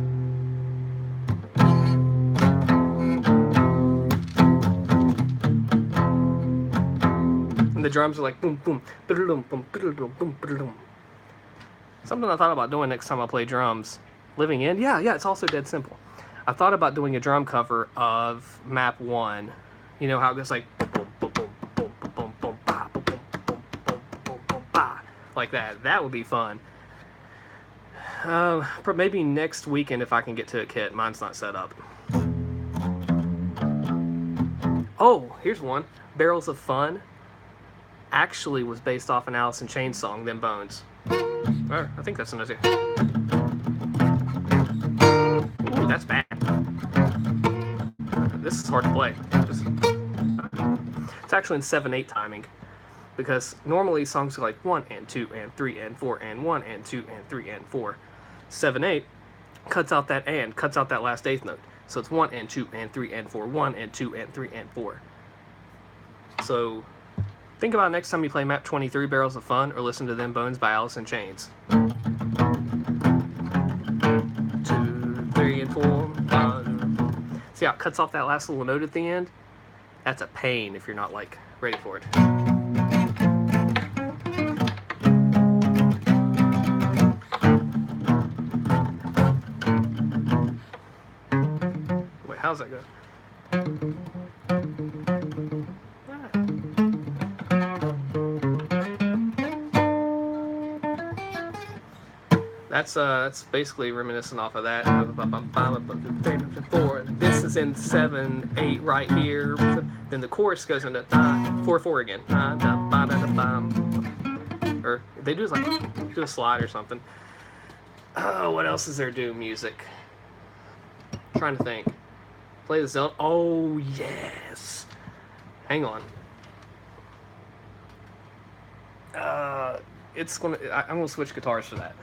And the drums are like boom, boom, boom, boom, boom, boom. Something I thought about doing next time I play drums. Living In? Yeah, it's also dead simple. I thought about doing a drum cover of Map 1. You know how it goes like boom, boom, boom, boom, boom, boom, ba, boom, boom, boom, boom, boom, boom, ba, like that. That would be fun. Maybe next weekend if I can get to a kit. Mine's not set up. Oh, here's one. Barrels of Fun actually was based off an Allstin Chains song, Them Bones. Oh, I think that's another. Ooh, that's bad. This is hard to play. It's actually in 7/8 timing, because normally songs are like 1 and 2 and 3 and 4 and 1 and 2 and 3 and 4. 7/8 cuts out that and, cuts out that last eighth note. So it's 1 and 2 and 3 and 4, 1 and 2 and 3 and 4. So think about next time you play map 23, Barrels of Fun, or listen to Them Bones by Allstin Chains. 2, 3, and 4. 1. See how it cuts off that last little note at the end? That's a pain if you're not like ready for it. Wait, how's that go? That's basically reminiscent off of that. 4. This is in 7/8 right here. Then the chorus goes into 4/4 again. Or they do like do a slide or something. Oh, what else is there to do? Music. I'm trying to think. Play the Zelda. Oh yes. Hang on. I'm gonna switch guitars for that.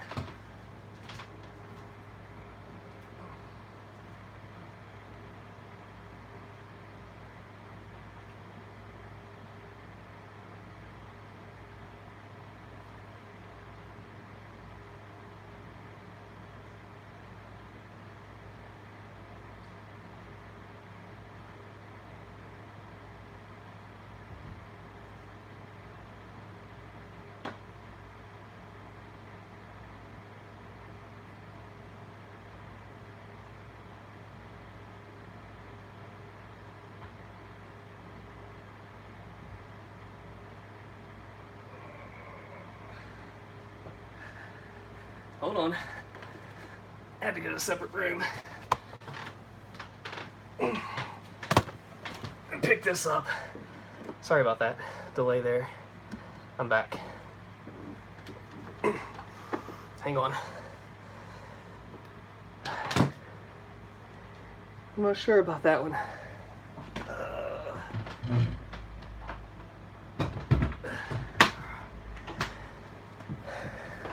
Hold on. I had to go to a separate room and pick this up. Sorry about that delay there. I'm back. Hang on. I'm not sure about that one.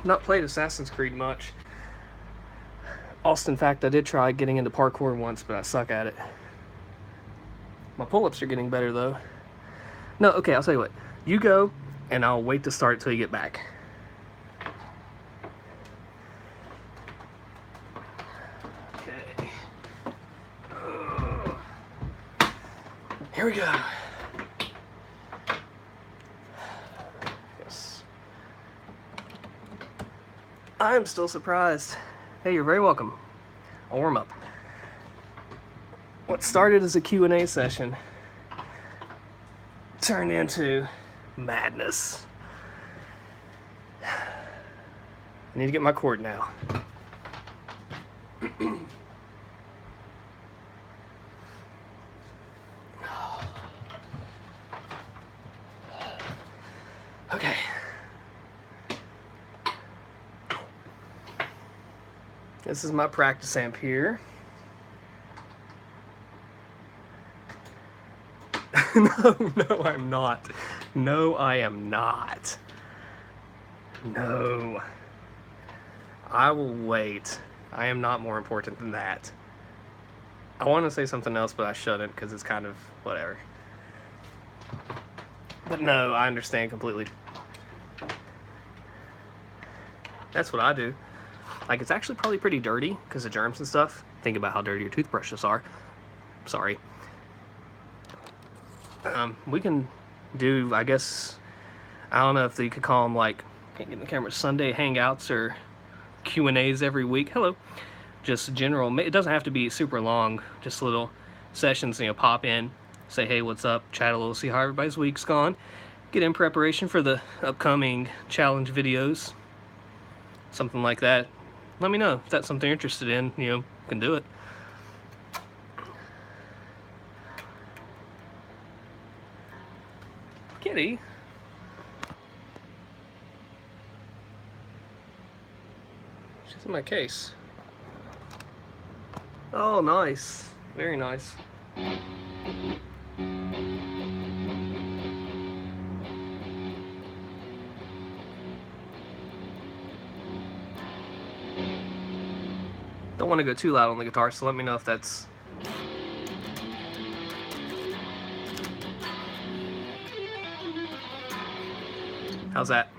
Not played Assassin's Creed much. In fact, I did try getting into parkour once, but I suck at it. My pull-ups are getting better, though. No, okay, I'll tell you what. You go, and I'll wait to start till you get back. Okay. Here we go. Yes. I'm still surprised. Hey, you're very welcome. I'll warm up. What started as a Q&A session turned into madness. I need to get my cord now. Okay. This is my practice amp here. No, I'm not. No, I am not. No. I will wait. I am not more important than that. I want to say something else, but I shouldn't because it's kind of whatever. But no, I understand completely. That's what I do. Like, it's actually probably pretty dirty because of germs and stuff. Think about how dirty your toothbrushes are. Sorry. We can do, I guess, I don't know if you could call them, like, can't get in the camera, Sunday hangouts or Q&As every week. Hello. Just general, it doesn't have to be super long, just little sessions, you know, pop in, say, hey, what's up, chat a little, see how everybody's week's gone, get in preparation for the upcoming challenge videos, something like that. let me know if that's something you're interested in. You know, can do it. Kitty. She's in my case. Oh, nice. Very nice. Don't want to go too loud on the guitar, so let me know if that's... How's that?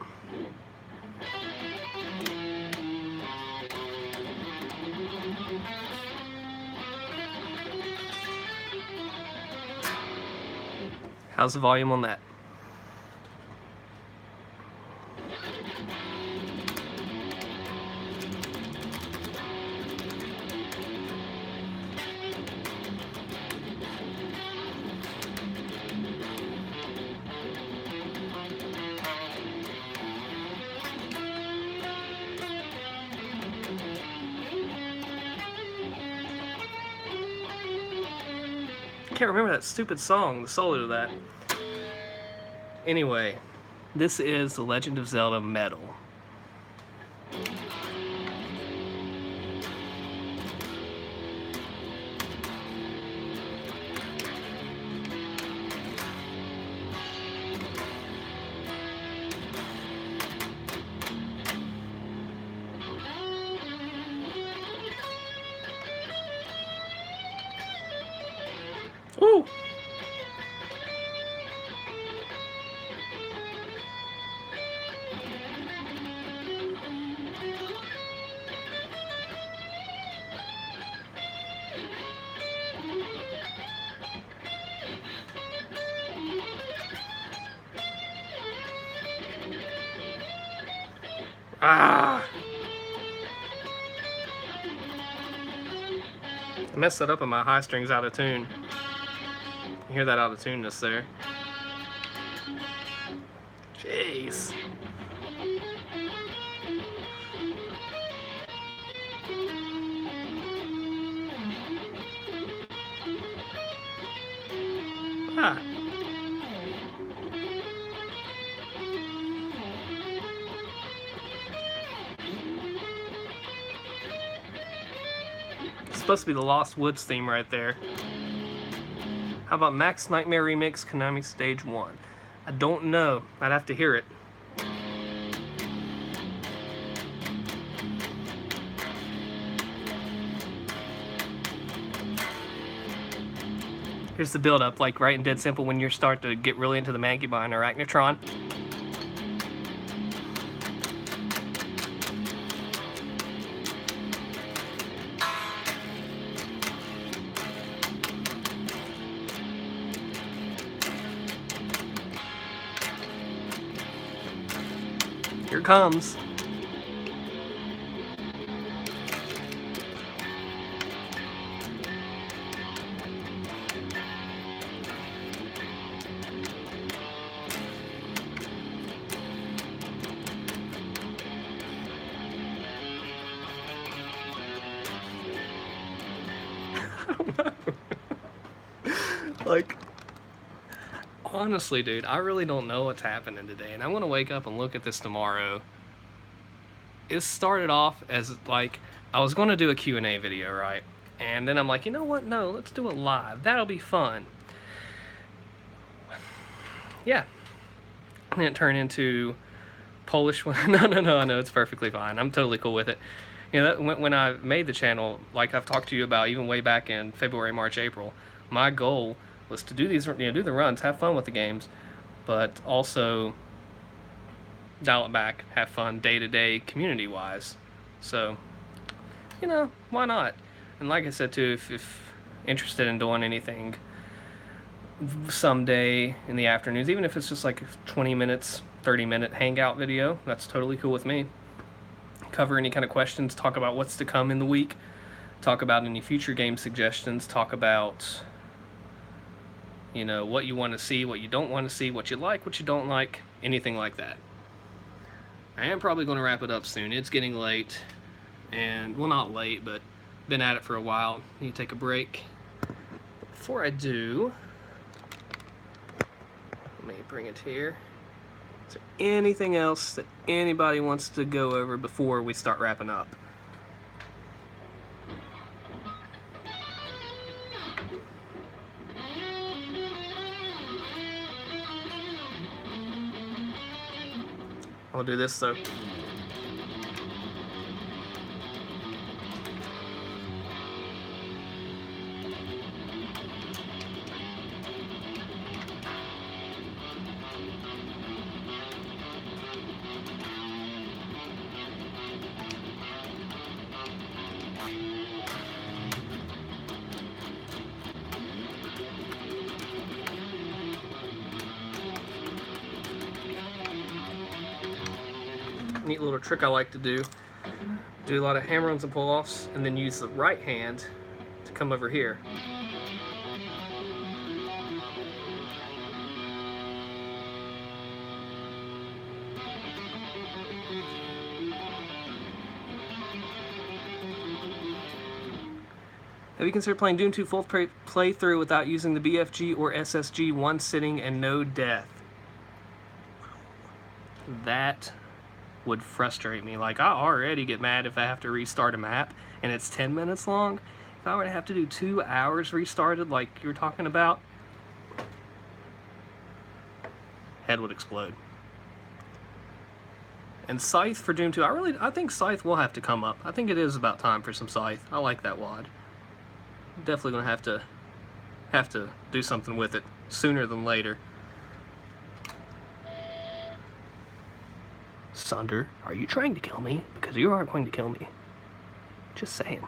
How's the volume on that? I can't remember that stupid song, the solo to that. Anyway, this is The Legend of Zelda Metal. Woo! Ah! I messed that up and my high string's out of tune. You hear that out of tuneness there. Jeez. Ah. It's supposed to be the Lost Woods theme right there. How about Max Nightmare Remix, Konami Stage 1? I don't know. I'd have to hear it. Here's the build-up, like right in Dead Simple when you start to get really into the Mancubi and Arachnotron. Here it comes. I don't know. Like, honestly, dude, I really don't know what's happening today, and I'm gonna wake up and look at this tomorrow. It started off as like I was gonna do a Q&A video, right? And then I'm like, you know what? No, let's do it live. That'll be fun. Yeah. And it turned into Polish one. No, I know it's perfectly fine. I'm totally cool with it. You know, when I made the channel, like I've talked to you about, even way back in February, March, April, my goal was to do these, you know, do the runs, have fun with the games, but also dial it back, have fun day-to-day, community-wise. So, you know, why not? And like I said too, if interested in doing anything someday in the afternoons, even if it's just like 20 minutes, 30-minute hangout video, that's totally cool with me. Cover any kind of questions, talk about what's to come in the week, talk about any future game suggestions, talk about, you know, what you want to see, what you don't want to see, what you like, what you don't like, anything like that. I am probably going to wrap it up soon. It's getting late. and, well, not late, but been at it for a while. Need to take a break. Before I do, let me bring it here. Is there anything else that anybody wants to go over before we start wrapping up? I'll do this though. Neat little trick I like to do a lot of hammer-ons and pull-offs, and then use the right hand to come over here. Have you considered playing Doom 2 full playthrough without using the BFG or SSG, one sitting and no death? That would frustrate me. Like, I already get mad if I have to restart a map and it's 10 minutes long. If I were to have to do 2 hours restarted like you were talking about, head would explode. And Scythe for Doom 2, I think Scythe will have to come up. I think it is about time for some Scythe. I like that wad. Definitely gonna have to do something with it sooner than later. Sunder, are you trying to kill me? Because you aren't going to kill me. Just saying.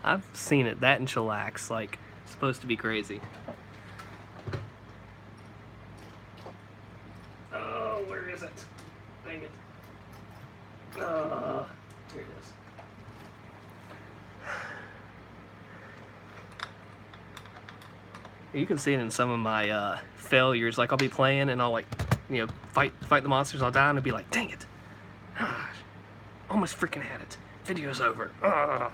I've seen it, that and Chillax, like, supposed to be crazy. Oh, where is it? Dang it. Here it is. You can see it in some of my failures. Like, I'll be playing and I'll, like, you know, fight the monsters, I'll die, and I'll be like, dang it. Almost freaking had it. Video's over. I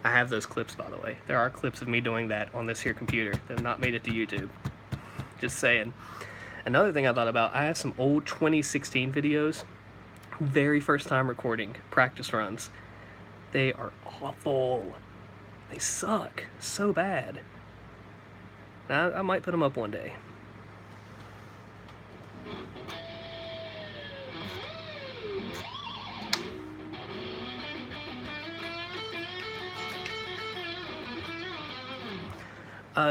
have those clips, by the way. There are clips of me doing that on this here computer that have not made it to YouTube. Just saying. Another thing I thought about, I have some old 2016 videos. Very first time recording practice runs. They are awful. They suck so bad. Now, I might put them up one day.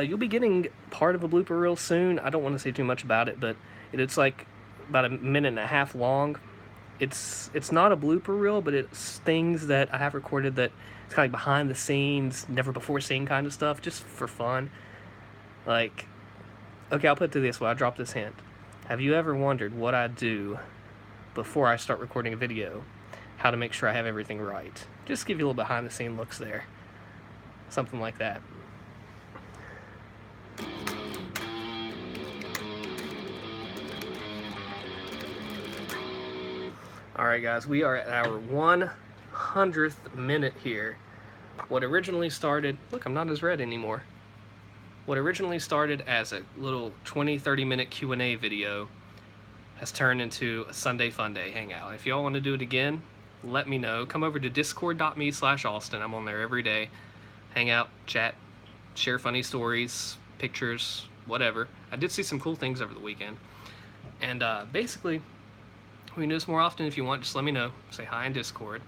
You'll be getting part of a blooper reel soon. I don't want to say too much about it, but it's like about a minute and a half long. It's not a blooper reel, but it's things that I have recorded that it's kind of like behind the scenes, never before seen kind of stuff, just for fun. Like, okay, I'll put it this way. I'll drop this hint. Have you ever wondered what I do before I start recording a video? How to make sure I have everything right? Just give you a little behind the scene looks there. Something like that. Alright guys, we are at our 100th minute here. What originally started, look, I'm not as red anymore. What originally started as a little 20-30 minute Q&A video has turned into a Sunday Fun Day hangout. If y'all want to do it again, let me know. Come over to discord.me/Allstin. I'm on there every day. Hang out, chat, share funny stories, pictures, whatever. I did see some cool things over the weekend. And basically, we can do this more often if you want. Just let me know. Say hi in Discord.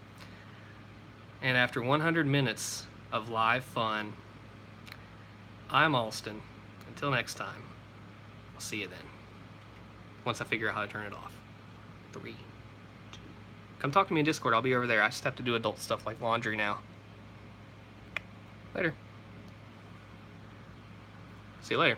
And after 100 minutes of live fun, I'm Allstin. Until next time, I'll see you then. Once I figure out how to turn it off. 3, 2. Come talk to me in Discord. I'll be over there. I just have to do adult stuff like laundry now. Later. See you later.